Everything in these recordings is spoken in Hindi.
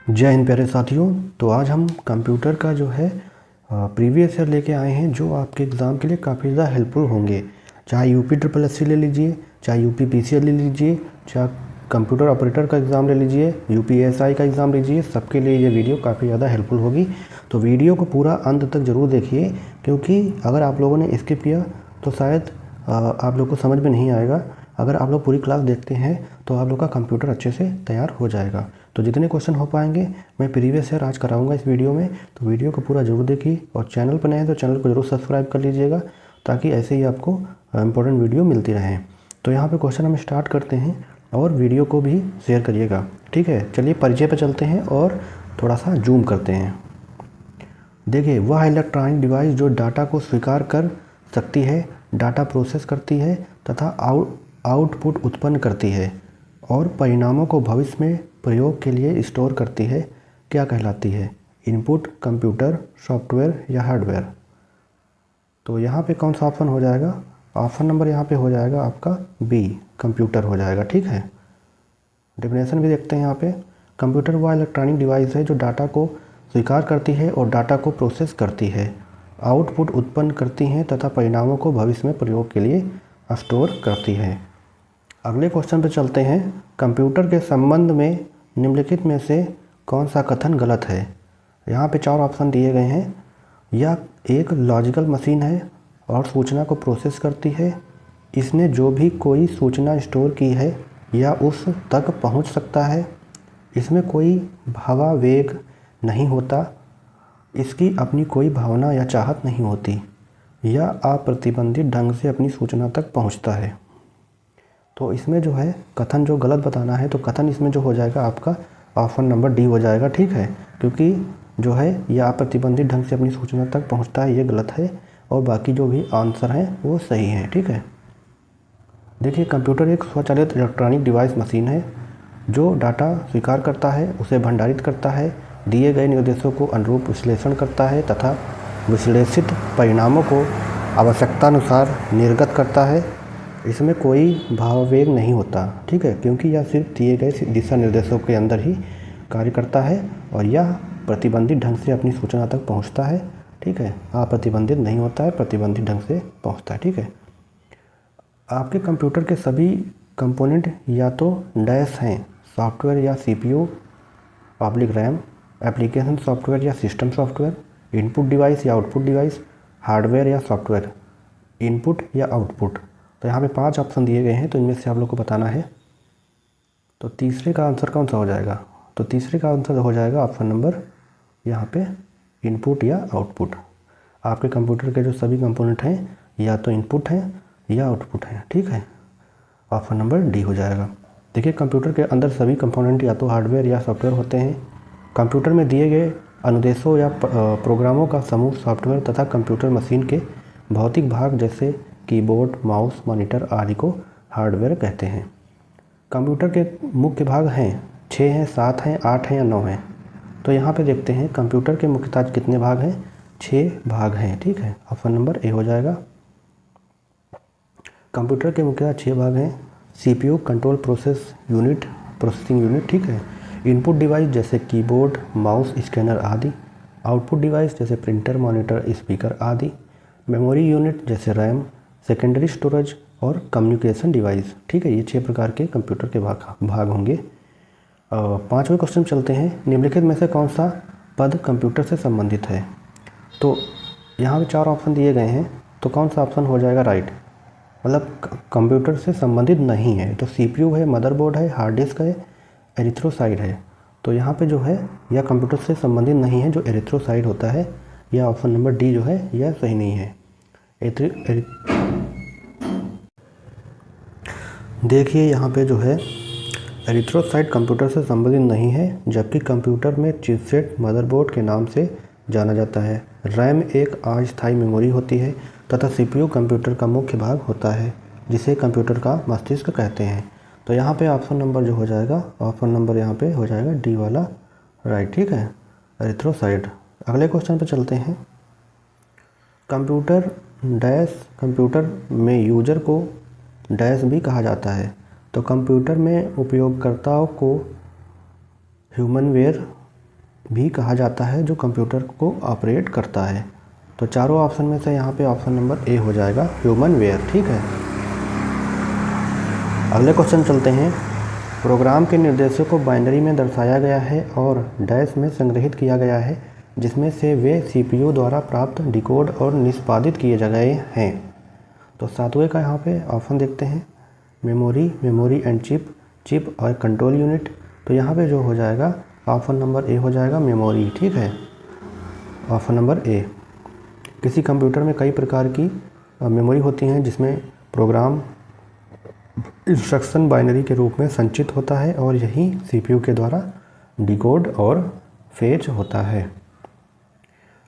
जय हिंद प्यारे साथियों। तो आज हम कंप्यूटर का जो है प्रीवियस ईयर लेके आए हैं, जो आपके एग्ज़ाम के लिए काफ़ी ज़्यादा हेल्पफुल होंगे। चाहे यूपी ट्रिपल एस सी ले लीजिए, चाहे यूपी पीसीएल ले लीजिए, चाहे कंप्यूटर ऑपरेटर का एग्ज़ाम ले लीजिए, यूपी एएसआई का एग्ज़ाम लीजिए, सबके लिए ये वीडियो काफ़ी ज़्यादा हेल्पफुल होगी। तो वीडियो को पूरा अंत तक ज़रूर देखिए, क्योंकि अगर आप लोगों ने स्किप किया तो शायद आप लोग को समझ में नहीं आएगा। अगर आप लोग पूरी क्लास देखते हैं तो आप लोग का कंप्यूटर अच्छे से तैयार हो जाएगा। तो जितने क्वेश्चन हो पाएंगे मैं प्रीवियस ईयर आज कराऊंगा इस वीडियो में। तो वीडियो को पूरा जरूर देखिए, और चैनल पर नए हैं तो चैनल को जरूर सब्सक्राइब कर लीजिएगा, ताकि ऐसे ही आपको इंपॉर्टेंट वीडियो मिलती रहें। तो यहाँ पे क्वेश्चन हम स्टार्ट करते हैं, और वीडियो को भी शेयर करिएगा, ठीक है। चलिए परिचय पर चलते हैं और थोड़ा सा जूम करते हैं। देखिए, वह इलेक्ट्रॉनिक डिवाइस जो डाटा को स्वीकार कर सकती है, डाटा प्रोसेस करती है तथा आउटपुट उत्पन्न करती है और परिणामों को भविष्य में प्रयोग के लिए स्टोर करती है, क्या कहलाती है? इनपुट, कंप्यूटर, सॉफ्टवेयर या हार्डवेयर? तो यहाँ पे कौन सा ऑप्शन हो जाएगा? ऑप्शन नंबर यहाँ पे हो जाएगा आपका बी, कंप्यूटर हो जाएगा, ठीक है। डेफिनेशन भी देखते हैं यहाँ पे। कंप्यूटर वह इलेक्ट्रॉनिक डिवाइस है जो डाटा को स्वीकार करती है और डाटा को प्रोसेस करती है, आउटपुट उत्पन्न करती हैं तथा परिणामों को भविष्य में प्रयोग के लिए स्टोर करती है। अगले क्वेश्चन पे चलते हैं। कंप्यूटर के संबंध में निम्नलिखित में से कौन सा कथन गलत है? यहाँ पे 4 ऑप्शन दिए गए हैं। यह एक लॉजिकल मशीन है और सूचना को प्रोसेस करती है। इसने जो भी कोई सूचना स्टोर की है या उस तक पहुँच सकता है। इसमें कोई भावावेग नहीं होता। इसकी अपनी कोई भावना या चाहत नहीं होती। यह अप्रतिबंधित ढंग से अपनी सूचना तक पहुँचता है। तो इसमें जो है कथन जो गलत बताना है, तो कथन इसमें जो हो जाएगा आपका ऑप्शन नंबर डी हो जाएगा, ठीक है। क्योंकि जो है यह अप्रतिबंधित ढंग से अपनी सूचना तक पहुंचता है, ये गलत है, और बाकी जो भी आंसर हैं वो सही हैं, ठीक है। देखिए, कंप्यूटर एक स्वचालित इलेक्ट्रॉनिक डिवाइस मशीन है जो डाटा स्वीकार करता है, उसे भंडारित करता है, दिए गए निर्देशों को अनुरूप विश्लेषण करता है तथा विश्लेषित परिणामों को आवश्यकतानुसार निर्गत करता है। इसमें कोई भावावेग नहीं होता, ठीक है, क्योंकि यह सिर्फ दिए गए दिशा निर्देशों के अंदर ही कार्य करता है, और यह प्रतिबंधित ढंग से अपनी सूचना तक पहुंचता है, ठीक है। अप्रतिबंधित नहीं होता है, प्रतिबंधित ढंग से पहुंचता है, ठीक है। आपके कंप्यूटर के सभी कंपोनेंट या तो डैश हैं, सॉफ्टवेयर या CPU public RAM, application software या सिस्टम सॉफ्टवेयर, इनपुट डिवाइस या आउटपुट डिवाइस, हार्डवेयर या सॉफ्टवेयर, इनपुट या आउटपुट। तो यहाँ पे 5 ऑप्शन दिए गए हैं, तो इनमें से आप लोग को बताना है। तो तीसरे का आंसर कौन सा हो जाएगा? तो तीसरे का आंसर हो जाएगा ऑप्शन नंबर यहाँ पे इनपुट या आउटपुट। आपके कंप्यूटर के जो सभी कंपोनेंट हैं या तो इनपुट हैं या आउटपुट हैं, ठीक है। ऑप्शन नंबर डी हो जाएगा। देखिए, कंप्यूटर के अंदर सभी कंपोनेंट या तो हार्डवेयर या सॉफ्टवेयर होते हैं। कंप्यूटर में दिए गए अनुदेशों या प्रोग्रामों का समूह सॉफ्टवेयर तथा कंप्यूटर मशीन के भौतिक भाग जैसे कीबोर्ड, माउस, मॉनिटर आदि को हार्डवेयर कहते हैं। कंप्यूटर के मुख्य भाग हैं 6 हैं, 7 हैं, 8 हैं या 9 हैं। तो यहाँ पे देखते हैं कंप्यूटर के मुख्यतः कितने भाग हैं? 6 भाग हैं, ठीक है। ऑप्शन नंबर ए हो जाएगा। कंप्यूटर के मुख्यतः 6 भाग हैं। CPU, control process unit, processing unit, ठीक है। इनपुट डिवाइस जैसे कीबोर्ड, माउस, स्कैनर आदि। आउटपुट डिवाइस जैसे प्रिंटर, मॉनिटर, स्पीकर आदि। मेमोरी यूनिट जैसे रैम, सेकेंडरी स्टोरेज और कम्युनिकेशन डिवाइस, ठीक है। ये 6 प्रकार के कंप्यूटर के भाग होंगे। 5वें क्वेश्चन चलते हैं। निम्नलिखित में से कौन सा पद कंप्यूटर से संबंधित है? तो यहाँ पे 4 ऑप्शन दिए गए हैं, तो कौन सा ऑप्शन हो जाएगा राइट? मतलब कंप्यूटर से संबंधित नहीं है। तो सीपीयू है, मदरबोर्ड है, हार्ड डिस्क है, एरिथ्रोसाइड है। तो यहाँ पे जो है यह कंप्यूटर से संबंधित नहीं है, जो एरिथ्रोसाइड होता है। यह ऑप्शन नंबर डी जो है यह सही नहीं है। देखिए, यहाँ पे जो है एरिथ्रोसाइड कंप्यूटर से संबंधित नहीं है, जबकि कंप्यूटर में चिपसेट मदरबोर्ड के नाम से जाना जाता है। रैम एक अस्थायी मेमोरी होती है तथा सीपीयू कंप्यूटर का मुख्य भाग होता है, जिसे कंप्यूटर का मस्तिष्क कहते हैं। तो यहाँ पे ऑप्शन नंबर जो हो जाएगा, ऑप्शन नंबर यहाँ पे हो जाएगा डी वाला राइट, ठीक है, एरिथ्रोसाइड। अगले क्वेश्चन पे चलते हैं। कंप्यूटर में यूजर को डैश भी कहा जाता है। तो कंप्यूटर में उपयोगकर्ताओं को ह्यूमनवेयर भी कहा जाता है जो कंप्यूटर को ऑपरेट करता है। तो चारों ऑप्शन में से यहाँ पे ऑप्शन नंबर ए हो जाएगा, ह्यूमन वेयर। ठीक है, अगले क्वेश्चन चलते हैं। प्रोग्राम के निर्देशों को बाइनरी में दर्शाया गया है और डैश में संग्रहित किया गया है, जिसमें से वे सीपीयू द्वारा प्राप्त, डिकोड और निष्पादित किए गए हैं। तो सातवें का यहाँ पे ऑप्शन देखते हैं, memory, memory and chip, chip और कंट्रोल यूनिट। तो यहाँ पे जो हो जाएगा ऑप्शन नंबर ए हो जाएगा, मेमोरी। ठीक है, ऑप्शन नंबर ए। किसी कंप्यूटर में कई प्रकार की मेमोरी होती हैं, जिसमें प्रोग्राम इंस्ट्रक्शन बाइनरी के रूप में संचित होता है और यही सीपीयू के द्वारा डिकोड और फेच होता है।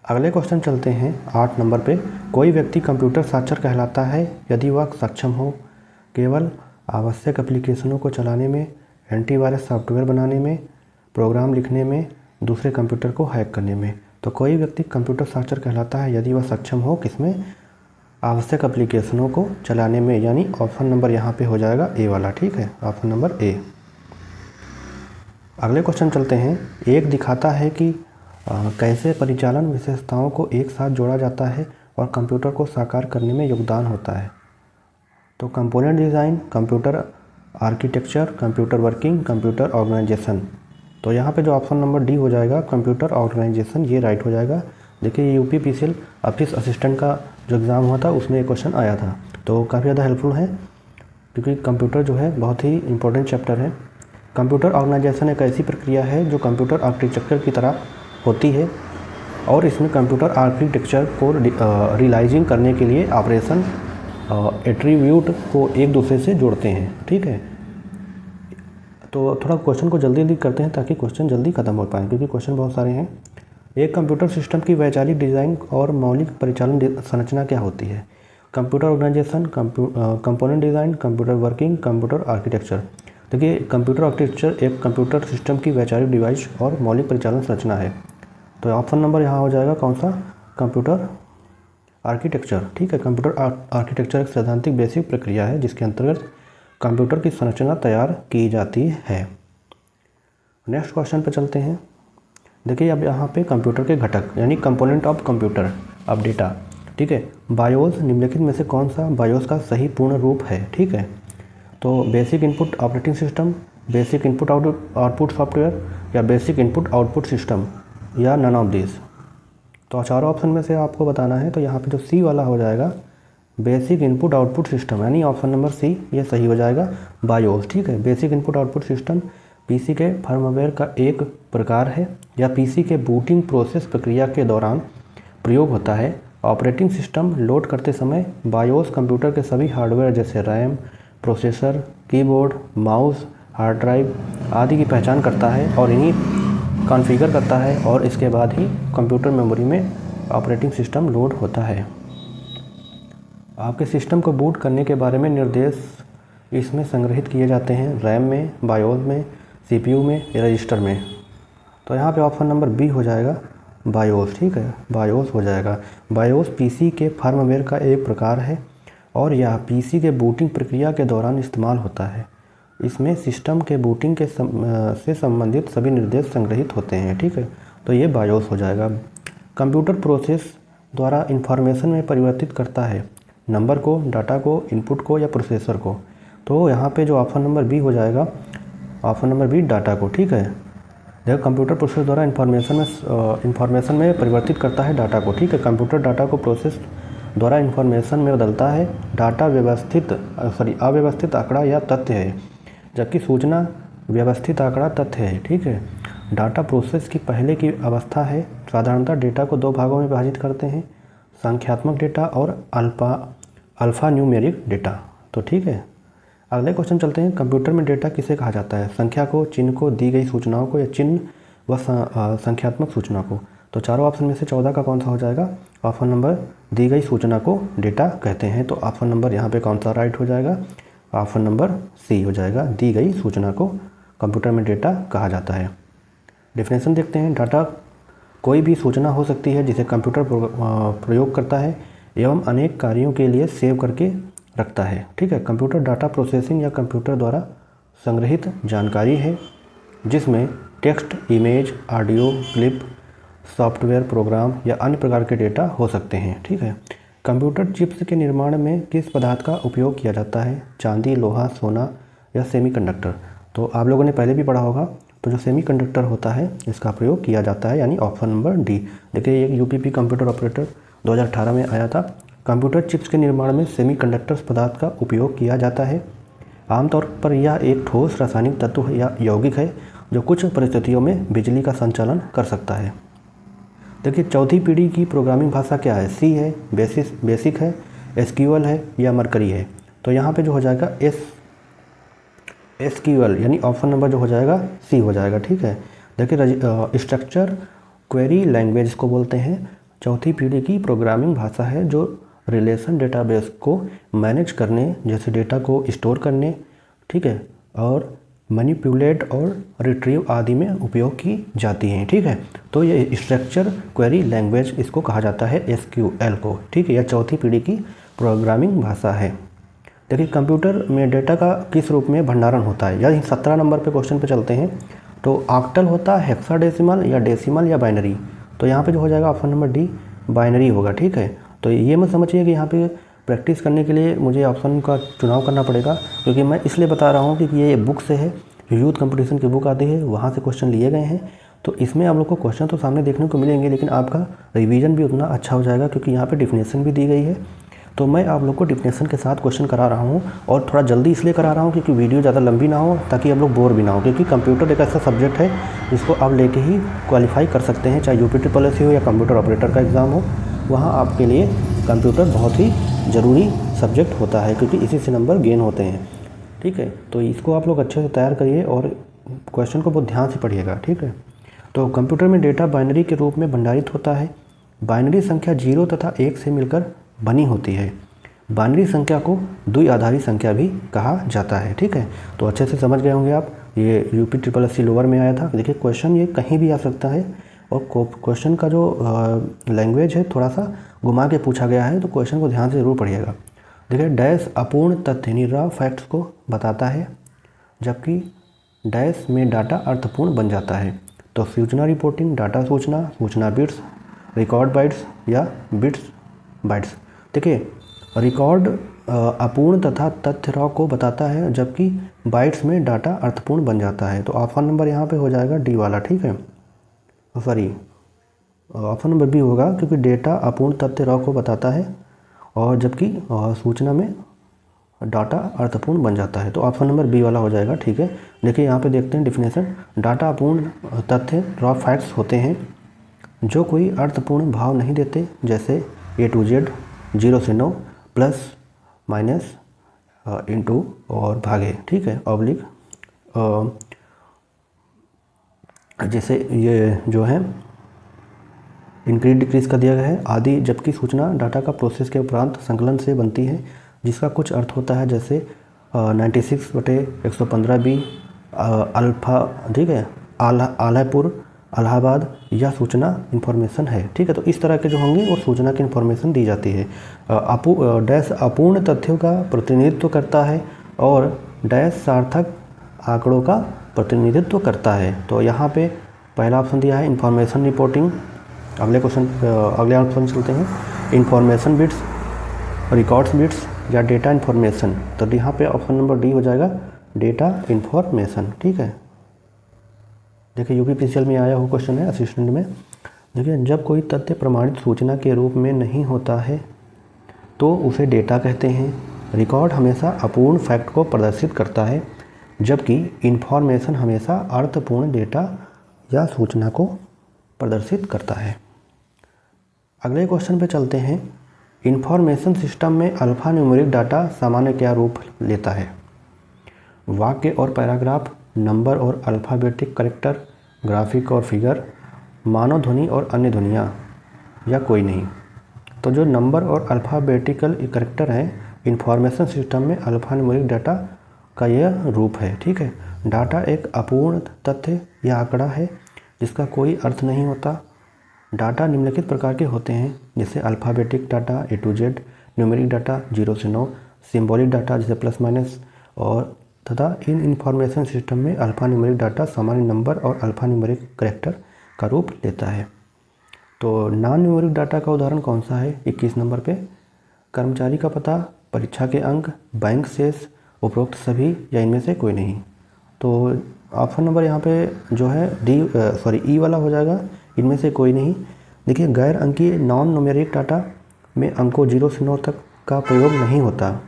अगले क्वेश्चन चलते हैं 8 नंबर पे। कोई व्यक्ति कंप्यूटर साक्षर कहलाता है यदि वह सक्षम हो केवल आवश्यक एप्लीकेशनों को चलाने में, एंटीवायरस सॉफ्टवेयर बनाने में, प्रोग्राम लिखने में, दूसरे कंप्यूटर को हैक करने में। तो कोई व्यक्ति कंप्यूटर साक्षर कहलाता है यदि वह सक्षम हो किसमें, आवश्यक एप्लीकेशनों को चलाने में, यानी ऑप्शन नंबर यहाँ पे हो जाएगा ए वाला। ठीक है, ऑप्शन नंबर ए। अगले क्वेश्चन चलते हैं। एक दिखाता है कि कैसे परिचालन विशेषताओं को एक साथ जोड़ा जाता है और कंप्यूटर को साकार करने में योगदान होता है। तो component design, computer architecture, computer working, computer organisation. तो यहाँ पे जो ऑप्शन नंबर डी हो जाएगा, कंप्यूटर ऑर्गेनाइजेशन, ये राइट हो जाएगा। देखिए यूपी पीसीएल ऑफिस असिस्टेंट का जो एग्ज़ाम हुआ था उसमें ये क्वेश्चन आया था, तो काफ़ी ज़्यादा हेल्पफुल है क्योंकि कंप्यूटर जो है बहुत ही इंपॉर्टेंट चैप्टर है। कंप्यूटर ऑर्गेनाइजेशन एक ऐसी प्रक्रिया है जो कंप्यूटर आर्किटेक्चर की तरह होती है और इसमें कंप्यूटर आर्किटेक्चर को रियलाइजिंग करने के लिए ऑपरेशन एट्रीब्यूट को एक दूसरे से जोड़ते हैं। ठीक है, तो थोड़ा क्वेश्चन को जल्दी जल्दी करते हैं ताकि क्वेश्चन जल्दी खत्म हो पाए, क्योंकि क्वेश्चन बहुत सारे हैं। एक कंप्यूटर सिस्टम की वैचारिक डिज़ाइन और मौलिक परिचालन संरचना क्या होती है? Computer organisation, component design, computer working, computer architecture. देखिए कंप्यूटर आर्किटेक्चर एक कंप्यूटर सिस्टम की वैचारिक डिवाइस और मौलिक परिचालन संरचना है। तो ऑप्शन नंबर यहाँ हो जाएगा कौन सा, कंप्यूटर आर्किटेक्चर। ठीक है, कंप्यूटर आर्किटेक्चर एक सैद्धांतिक बेसिक प्रक्रिया है जिसके अंतर्गत कंप्यूटर की संरचना तैयार की जाती है। नेक्स्ट क्वेश्चन पे चलते हैं। देखिए अब यहाँ पे कंप्यूटर के घटक यानी कंपोनेंट ऑफ कंप्यूटर अब डेटा। ठीक है, बायोस निम्नलिखित में से कौन सा बायोस का सही पूर्ण रूप है? ठीक है, तो basic input operating system, basic input output software या बेसिक इनपुट आउटपुट सिस्टम या नन ऑफ दिस। तो चारों ऑप्शन में से आपको बताना है। तो यहाँ पे जो सी वाला हो जाएगा बेसिक इनपुट आउटपुट सिस्टम, यानी ऑप्शन नंबर सी ये सही हो जाएगा, बायोस। ठीक है, basic input output system PC के फर्मवेयर का एक प्रकार है या पीसी के बूटिंग प्रोसेस प्रक्रिया के दौरान प्रयोग होता है। ऑपरेटिंग सिस्टम लोड करते समय बायोस कंप्यूटर के सभी हार्डवेयर जैसे RAM, processor, keyboard, mouse, hard drive आदि की पहचान करता है और इन्हीं कॉन्फ़िगर करता है और इसके बाद ही कंप्यूटर मेमोरी में ऑपरेटिंग सिस्टम लोड होता है। आपके सिस्टम को बूट करने के बारे में निर्देश इसमें संग्रहित किए जाते हैं, रैम में, बायोस में, सीपीयू में या रजिस्टर में। तो यहाँ पे ऑप्शन नंबर बी हो जाएगा, बायोस। ठीक है, बायोस हो जाएगा। बायोस पीसी के फर्मवेयर का एक प्रकार है और यह पीसी के बूटिंग प्रक्रिया के दौरान इस्तेमाल होता है। इसमें सिस्टम के बूटिंग के से संबंधित सभी निर्देश संग्रहित होते हैं। ठीक है, तो ये बायोस हो जाएगा। कंप्यूटर प्रोसेस द्वारा इंफॉर्मेशन में परिवर्तित करता है नंबर को, डाटा को, इनपुट को या प्रोसेसर को। तो यहाँ पे जो ऑप्शन नंबर बी हो जाएगा, ऑप्शन नंबर बी डाटा को। ठीक है, देखो कंप्यूटर प्रोसेस द्वारा इंफॉर्मेशन में परिवर्तित करता है डाटा को। ठीक है, कंप्यूटर डाटा को प्रोसेस द्वारा इंफॉर्मेशन में बदलता है। डाटा अव्यवस्थित आंकड़ा या तथ्य है, जबकि सूचना व्यवस्थित आंकड़ा तथ्य है। ठीक है, डाटा प्रोसेस की पहले की अवस्था है। साधारणतः डेटा को दो भागों में विभाजित करते हैं, संख्यात्मक डेटा और अल्फा न्यूमेरिक डेटा। तो ठीक है, अगले क्वेश्चन चलते हैं। कंप्यूटर में डेटा किसे कहा जाता है? संख्या को, चिन्ह को, दी गई सूचनाओं को या चिन्ह व संख्यात्मक सूचना को। तो चारों ऑप्शन में से 14 का कौन सा हो जाएगा? ऑप्शन नंबर दी गई सूचना को डेटा कहते हैं। तो ऑप्शन नंबर यहाँ पे कौन सा राइट हो जाएगा? ऑप्शन नंबर सी हो जाएगा, दी गई सूचना को कंप्यूटर में डेटा कहा जाता है। डेफिनेशन देखते हैं। डाटा कोई भी सूचना हो सकती है जिसे कंप्यूटर प्रयोग करता है एवं अनेक कार्यों के लिए सेव करके रखता है। ठीक है, कंप्यूटर डाटा प्रोसेसिंग या कंप्यूटर द्वारा संग्रहित जानकारी है जिसमें text, image, audio, clip, software, program या अन्य प्रकार के डेटा हो सकते हैं। ठीक है। कंप्यूटर चिप्स के निर्माण में किस पदार्थ का उपयोग किया जाता है? चांदी, लोहा, सोना या सेमीकंडक्टर? तो आप लोगों ने पहले भी पढ़ा होगा, तो जो सेमीकंडक्टर होता है इसका प्रयोग किया जाता है, यानी ऑप्शन नंबर डी। देखिए, एक यूपीपी कंप्यूटर ऑपरेटर 2018 में आया था। कंप्यूटर चिप्स के निर्माण में सेमीकंडक्टर्स पदार्थ का उपयोग किया जाता है। आमतौर पर यह एक ठोस रासायनिक तत्व या यौगिक है जो कुछ परिस्थितियों में बिजली का संचालन कर सकता है। देखिए, चौथी पीढ़ी की प्रोग्रामिंग भाषा क्या है? सी है, बेसिक है, एसक्यूएल है या मरकरी है? तो यहाँ पे जो हो जाएगा एसक्यूएल, यानी ऑप्शन नंबर जो हो जाएगा सी हो जाएगा। ठीक है। देखिए, स्ट्रक्चर क्वेरी लैंग्वेज इसको बोलते हैं। चौथी पीढ़ी की प्रोग्रामिंग भाषा है जो रिलेशन डेटाबेस को मैनेज करने, जैसे डेटा को स्टोर करने, ठीक है, और मैनिपुलेट और रिट्रीव आदि में उपयोग की जाती हैं। ठीक है। तो ये स्ट्रक्चर क्वेरी लैंग्वेज इसको कहा जाता है, एसक्यूएल को। ठीक है। यह चौथी पीढ़ी की प्रोग्रामिंग भाषा है। देखिए, कंप्यूटर में डेटा का किस रूप में भंडारण होता है? यदि 17 नंबर पे क्वेश्चन पे चलते हैं, तो ऑक्टल होता है, हेक्साडेसिमल या डेसिमल या बाइनरी? तो यहाँ पे जो हो जाएगा ऑप्शन नंबर डी, बाइनरी होगा। ठीक है। तो ये मत समझिए कि यहाँ पे प्रैक्टिस करने के लिए मुझे ऑप्शन का चुनाव करना पड़ेगा, क्योंकि मैं इसलिए बता रहा हूँ कि ये बुक से है, यूथ कंपटीशन की बुक आती है, वहाँ से क्वेश्चन लिए गए हैं। तो इसमें आप लोग को क्वेश्चन तो सामने देखने को मिलेंगे, लेकिन आपका रिवीजन भी उतना अच्छा हो जाएगा, क्योंकि यहाँ पे डिफिनेशन भी दी गई है। तो मैं आप लोग को डिफिनेशन के साथ क्वेश्चन करा रहा हूँ, और थोड़ा जल्दी इसलिए करा रहा हूँ क्योंकि वीडियो ज़्यादा लंबी ना हो, ताकि आप लोग बोर भी ना हो। क्योंकि कंप्यूटर एक ऐसा सब्जेक्ट है जिसको आप लेके ही क्वालिफाई कर सकते हैं, चाहे यूपीट्रिपलएससी हो या कंप्यूटर ऑपरेटर का एग्ज़ाम हो, वहाँ आपके लिए कंप्यूटर बहुत ही ज़रूरी सब्जेक्ट होता है, क्योंकि इसी से नंबर गेन होते हैं। ठीक है। तो इसको आप लोग अच्छे से तैयार करिए और क्वेश्चन को बहुत ध्यान से पढ़िएगा। ठीक है। तो कंप्यूटर में डेटा बाइनरी के रूप में भंडारित होता है। बाइनरी संख्या 0 तथा 1 से मिलकर बनी होती है। बाइनरी संख्या को द्विआधारी संख्या भी कहा जाता है। ठीक है। तो अच्छे से समझ गए होंगे आप। ये यूपीट्रिपलएससी लोअर में आया था। देखिए, क्वेश्चन ये कहीं भी आ सकता है, और क्वेश्चन का जो लैंग्वेज है थोड़ा सा घुमा के पूछा गया है, तो क्वेश्चन को ध्यान से ज़रूर पढ़िएगा। देखिए, डैश अपूर्ण तथ्य यानी रॉ फैक्ट्स को बताता है, जबकि डैश में डाटा अर्थपूर्ण बन जाता है। तो सूचना रिपोर्टिंग, डाटा सूचना, सूचना बिट्स, रिकॉर्ड बाइट्स या बिट्स बाइट्स। देखिए, रिकॉर्ड अपूर्ण तथा तथ्य रॉ को बताता है, जबकि बाइट्स में डाटा अर्थपूर्ण बन जाता है। तो ऑप्शन नंबर यहाँ पे हो जाएगा डी वाला। ठीक है। सॉरी, ऑप्शन नंबर बी होगा, क्योंकि डेटा अपूर्ण तथ्य रॉ को बताता है, और जबकि सूचना में डाटा अर्थपूर्ण बन जाता है। तो ऑप्शन नंबर बी वाला हो जाएगा। ठीक है। देखिए, यहाँ पे देखते हैं डिफिनेशन। डाटा अपूर्ण तथ्य रॉ फैक्ट्स होते हैं जो कोई अर्थपूर्ण भाव नहीं देते, जैसे A to Z, 0 से 9, प्लस माइनस इंटू और भागे। ठीक है। ऑब्लिक, जैसे ये जो है इंक्रीज डिक्रीज का दिया गया है आदि, जबकि सूचना डाटा का प्रोसेस के उपरांत संकलन से बनती है, जिसका कुछ अर्थ होता है, जैसे 96/115B अल्फ़ा। ठीक है। आलयपुर, इलाहाबाद, यह सूचना इन्फॉर्मेशन है। ठीक है। तो इस तरह के जो होंगे वो सूचना की इन्फॉर्मेशन दी जाती है। डैश अपूर्ण तथ्यों का प्रतिनिधित्व करता है, और डैश सार्थक आंकड़ों का प्रतिनिधित्व करता है। तो यहाँ पे पहला ऑप्शन दिया है इन्फॉर्मेशन रिपोर्टिंग। अगले ऑप्शन चलते हैं, इन्फॉर्मेशन बिट्स, रिकॉर्ड्स बिट्स या डेटा इन्फॉर्मेशन। तो यहाँ पे ऑप्शन नंबर डी हो जाएगा, डेटा इन्फॉर्मेशन। ठीक है। देखिए, यूपीपीसीएल में आया हुआ क्वेश्चन है असिस्टेंट में। देखिए, जब कोई तथ्य प्रमाणित सूचना के रूप में नहीं होता है तो उसे डेटा कहते हैं। रिकॉर्ड हमेशा अपूर्ण फैक्ट को प्रदर्शित करता है, जबकि इन्फॉर्मेशन हमेशा अर्थपूर्ण डेटा या सूचना को प्रदर्शित करता है। अगले क्वेश्चन पे चलते हैं। इन्फॉर्मेशन सिस्टम में अल्फा न्यूमेरिक डाटा सामान्य क्या रूप लेता है? वाक्य और पैराग्राफ, नंबर और अल्फ़ाबेटिक कैरेक्टर, ग्राफिक और फिगर, मानव ध्वनि और अन्य ध्वनियाँ, या कोई नहीं? तो जो नंबर और अल्फ़ाबेटिकल कैरेक्टर हैं, इंफॉर्मेशन सिस्टम में अल्फ़ा न्यूमेरिक डाटा का यह रूप है। ठीक है। डाटा एक अपूर्ण तथ्य या आंकड़ा है जिसका कोई अर्थ नहीं होता। डाटा निम्नलिखित प्रकार के होते हैं, जैसे alphabetic data A to Z, numeric data 0 से 9, सिंबॉलिक डाटा जैसे प्लस माइनस, और तथा इन इंफॉर्मेशन सिस्टम में अल्फा न्यूमेरिक डाटा सामान्य नंबर और अल्फा न्यूमेरिक कैरेक्टर का रूप लेता है। तो नॉन न्यूमेरिक डाटा का उदाहरण कौन सा है? 21 नंबर पे कर्मचारी का पता, परीक्षा के अंक, बैंक शेष, उपरोक्त सभी या इनमें से कोई नहीं। तो ऑप्शन नंबर यहाँ पे जो है ई वाला हो जाएगा, इनमें से कोई नहीं। देखिए गैर अंकीय नॉन न्यूमेरिक डाटा में अंकों 0 से 9 तक का प्रयोग नहीं होता,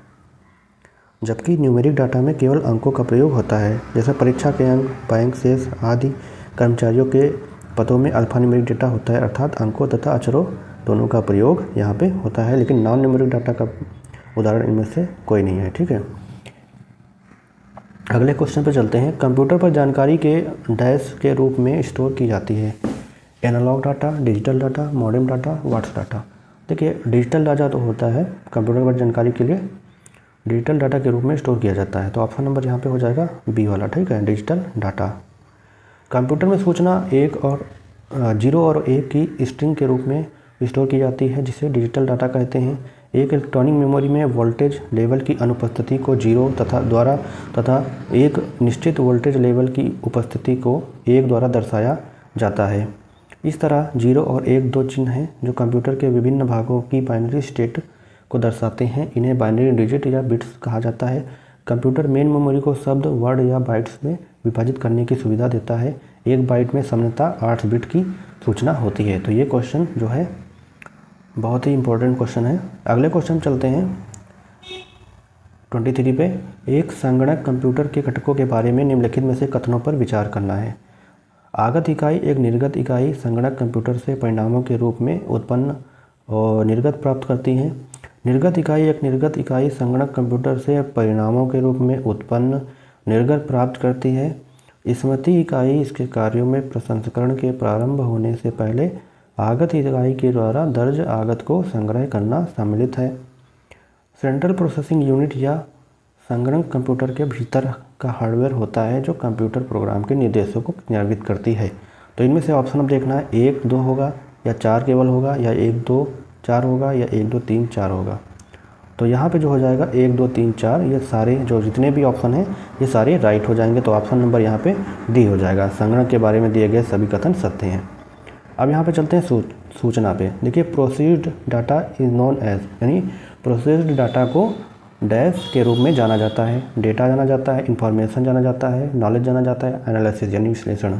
जबकि न्यूमेरिक डाटा में केवल अंकों का प्रयोग होता है। जैसे परीक्षा के अंक, बैंक शेष आदि कर्मचारियों के पदों में अल्फा न्यूमेरिक डाटा होता है, अर्थात अंकों तथा अक्षरों दोनों का प्रयोग यहाँ पे होता है, लेकिन नॉन न्यूमेरिक डाटा का उदाहरण इनमें से कोई नहीं है। ठीक है, अगले क्वेश्चन पर चलते हैं। कंप्यूटर पर जानकारी के डैश के रूप में स्टोर की जाती है। Analogue data, digital data, modem data, watts data. देखिए डिजिटल डाटा तो होता है कंप्यूटर पर जानकारी के लिए डिजिटल डाटा के रूप में स्टोर किया जाता है, तो ऑप्शन नंबर यहाँ पे हो जाएगा बी वाला। ठीक है, डिजिटल डाटा। कंप्यूटर में सूचना 0 और 1 की स्ट्रिंग के रूप में स्टोर की जाती है, जिसे डिजिटल डाटा कहते हैं। एक इलेक्ट्रॉनिक मेमोरी में वोल्टेज लेवल की अनुपस्थिति को 0 तथा एक निश्चित वोल्टेज लेवल की उपस्थिति को 1 द्वारा दर्शाया जाता है। इस तरह 0 और 1 दो चिन्ह हैं जो कंप्यूटर के विभिन्न भागों की बाइनरी स्टेट को दर्शाते हैं। इन्हें बाइनरी डिजिट या बिट्स कहा जाता है। कंप्यूटर मेन मेमोरी को शब्द, वर्ड या बाइट्स में विभाजित करने की सुविधा देता है। एक बाइट में सामान्यतः 8 बिट की सूचना होती है। तो ये क्वेश्चन जो है बहुत ही इंपॉर्टेंट क्वेश्चन है। अगले क्वेश्चन चलते हैं 23 पे। एक संगणक कंप्यूटर के घटकों के बारे में निम्नलिखित में से कथनों पर विचार करना है। आगत इकाई एक निर्गत इकाई संगणक कंप्यूटर से परिणामों के रूप में उत्पन्न और निर्गत प्राप्त करती है। निर्गत इकाई एक निर्गत इकाई संगणक कंप्यूटर से परिणामों के रूप में उत्पन्न निर्गत प्राप्त करती है। स्मृति इकाई इसके कार्यों में प्रसंस्करण के प्रारंभ होने से पहले आगत इकाई के द्वारा दर्ज आगत को संग्रह करना सम्मिलित है। सेंट्रल प्रोसेसिंग यूनिट या संगणक कंप्यूटर के भीतर का हार्डवेयर होता है जो कंप्यूटर प्रोग्राम के निर्देशों को क्रियान्वित करती है। तो इनमें से ऑप्शन अब देखना है 1 2 होगा या 4 केवल होगा या 1 2 4 होगा या 1 2 3 4 होगा। तो यहाँ पे जो हो जाएगा 1 2 3 4, ये सारे जो जितने भी ऑप्शन हैं ये सारे राइट हो जाएंगे। तो ऑप्शन नंबर यहाँ पे डी हो जाएगा। संगणक के बारे में दिए गए सभी कथन सत्य हैं। अब यहाँ पे चलते हैं सूचना पे। देखिए processed data is known as, यानी प्रोसेस्ड डाटा को डैश के रूप में जाना जाता है। डेटा जाना जाता है, इंफॉर्मेशन जाना जाता है, नॉलेज जाना जाता है, एनालिसिस यानी विश्लेषण।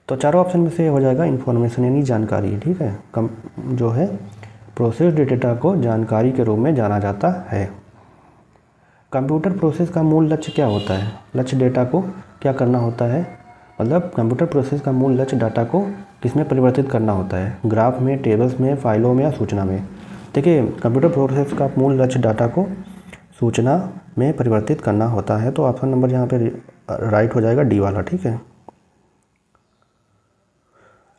तो चारों ऑप्शन में से हो जाएगा इंफॉर्मेशन यानी जानकारी। ठीक है, जो है प्रोसेस्ड डेटा को जानकारी के रूप में जाना जाता है। कंप्यूटर प्रोसेस का मूल लक्ष्य क्या होता है? लक्ष्य डेटा को क्या करना होता है, मतलब कंप्यूटर प्रोसेस का मूल लक्ष्य डाटा को किसमें परिवर्तित करना होता है? ग्राफ में, टेबल्स में, फाइलों में या सूचना में? देखिए कंप्यूटर प्रोसेस का मूल लक्ष्य डाटा को सूचना में परिवर्तित करना होता है। तो ऑप्शन नंबर यहाँ पे राइट हो जाएगा डी वाला। ठीक है,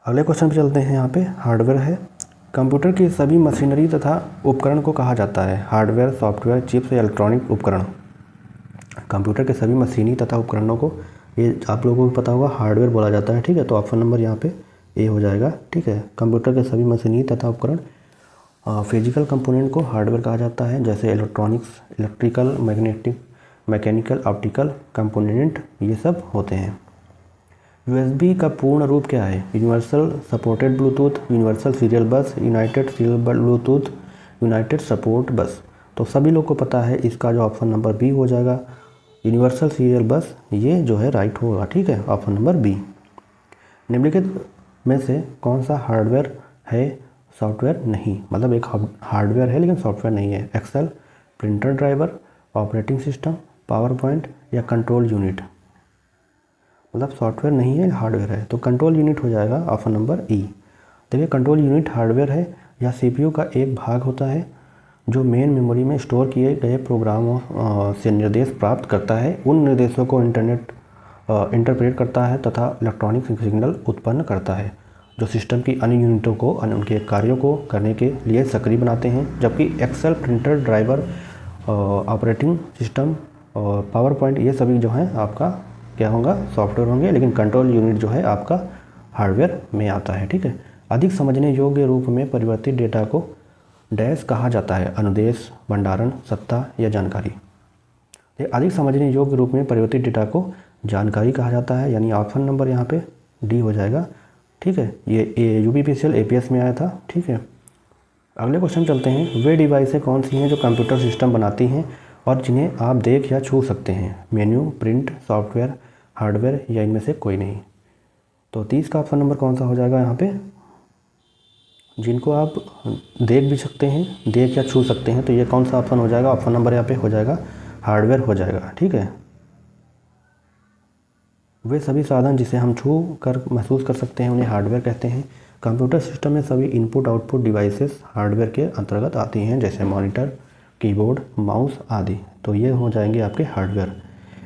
अगले क्वेश्चन पे चलते हैं। यहाँ पे हार्डवेयर है। कंप्यूटर की सभी मशीनरी तथा उपकरण को कहा जाता है हार्डवेयर, सॉफ्टवेयर, चिप्स या इलेक्ट्रॉनिक उपकरण। कंप्यूटर के सभी मशीनी तथा उपकरणों को, ये आप लोगों को पता होगा, हार्डवेयर बोला जाता है। ठीक है, तो ऑप्शन नंबर यहाँ पे ए हो जाएगा। ठीक है, कंप्यूटर के सभी मशीनी तथा उपकरण फिजिकल कंपोनेंट को हार्डवेयर कहा जाता है, जैसे electronics, electrical, mechanical, optical component, ये सब होते हैं। USB का पूर्ण रूप क्या है? Universal supported Bluetooth, universal serial बस, United serial Bluetooth, United support बस। तो सभी लोग को पता है, इसका जो ऑप्शन नंबर बी हो जाएगा यूनिवर्सल सीरियल बस, ये जो है राइट होगा। ठीक है, ऑप्शन नंबर बी। निम्नलिखित में से कौन सा हार्डवेयर है, सॉफ्टवेयर नहीं? मतलब एक हार्डवेयर है लेकिन सॉफ्टवेयर नहीं है। Excel, printer driver, operating system, PowerPoint या कंट्रोल यूनिट। मतलब सॉफ्टवेयर नहीं है, हार्डवेयर है। तो कंट्रोल यूनिट हो जाएगा ऑप्शन नंबर ई। देखिए कंट्रोल यूनिट हार्डवेयर है या CPU का एक भाग होता है जो मेन मेमोरी में स्टोर किए गए प्रोग्रामों से निर्देश प्राप्त करता है। उन निर्देशों को इंटरप्रेट करता है तथा इलेक्ट्रॉनिक सिग्नल उत्पन्न करता है जो सिस्टम की अन्य यूनिटों को उनके कार्यों को करने के लिए सक्रिय बनाते हैं। जबकि Excel, printer driver, operating system और पावर पॉइंट, ये सभी जो हैं आपका क्या होगा, सॉफ्टवेयर होंगे, लेकिन कंट्रोल यूनिट जो है आपका हार्डवेयर में आता है। ठीक है, अधिक समझने योग्य रूप में परिवर्तित डेटा को डैश कहा जाता है, अनुदेश, भंडारण, सत्ता या जानकारी। अधिक समझने योग्य रूप में परिवर्तित डेटा को जानकारी कहा जाता है, यानी ऑप्शन नंबर यहाँ पे डी हो जाएगा। ठीक है, ये यूपीपीसीएल एपीएस में आया था। ठीक है, अगले क्वेश्चन चलते हैं। वे डिवाइसें कौन सी हैं जो कंप्यूटर सिस्टम बनाती हैं और जिन्हें आप देख या छू सकते हैं? मेन्यू, प्रिंट, सॉफ्टवेयर, हार्डवेयर या इनमें से कोई नहीं। तो 30 का ऑप्शन नंबर कौन सा हो जाएगा यहाँ पे? जिनको आप देख भी सकते हैं, देख या छू सकते हैं, तो ये कौन सा ऑप्शन हो जाएगा? ऑप्शन नंबर यहाँ पे हो जाएगा हार्डवेयर हो जाएगा। ठीक है, वे सभी साधन जिसे हम छू कर महसूस कर सकते हैं उन्हें हार्डवेयर कहते हैं। कंप्यूटर सिस्टम में सभी इनपुट आउटपुट डिवाइसेस हार्डवेयर के अंतर्गत आती हैं, जैसे मॉनिटर, कीबोर्ड, माउस आदि। तो ये हो जाएंगे आपके हार्डवेयर।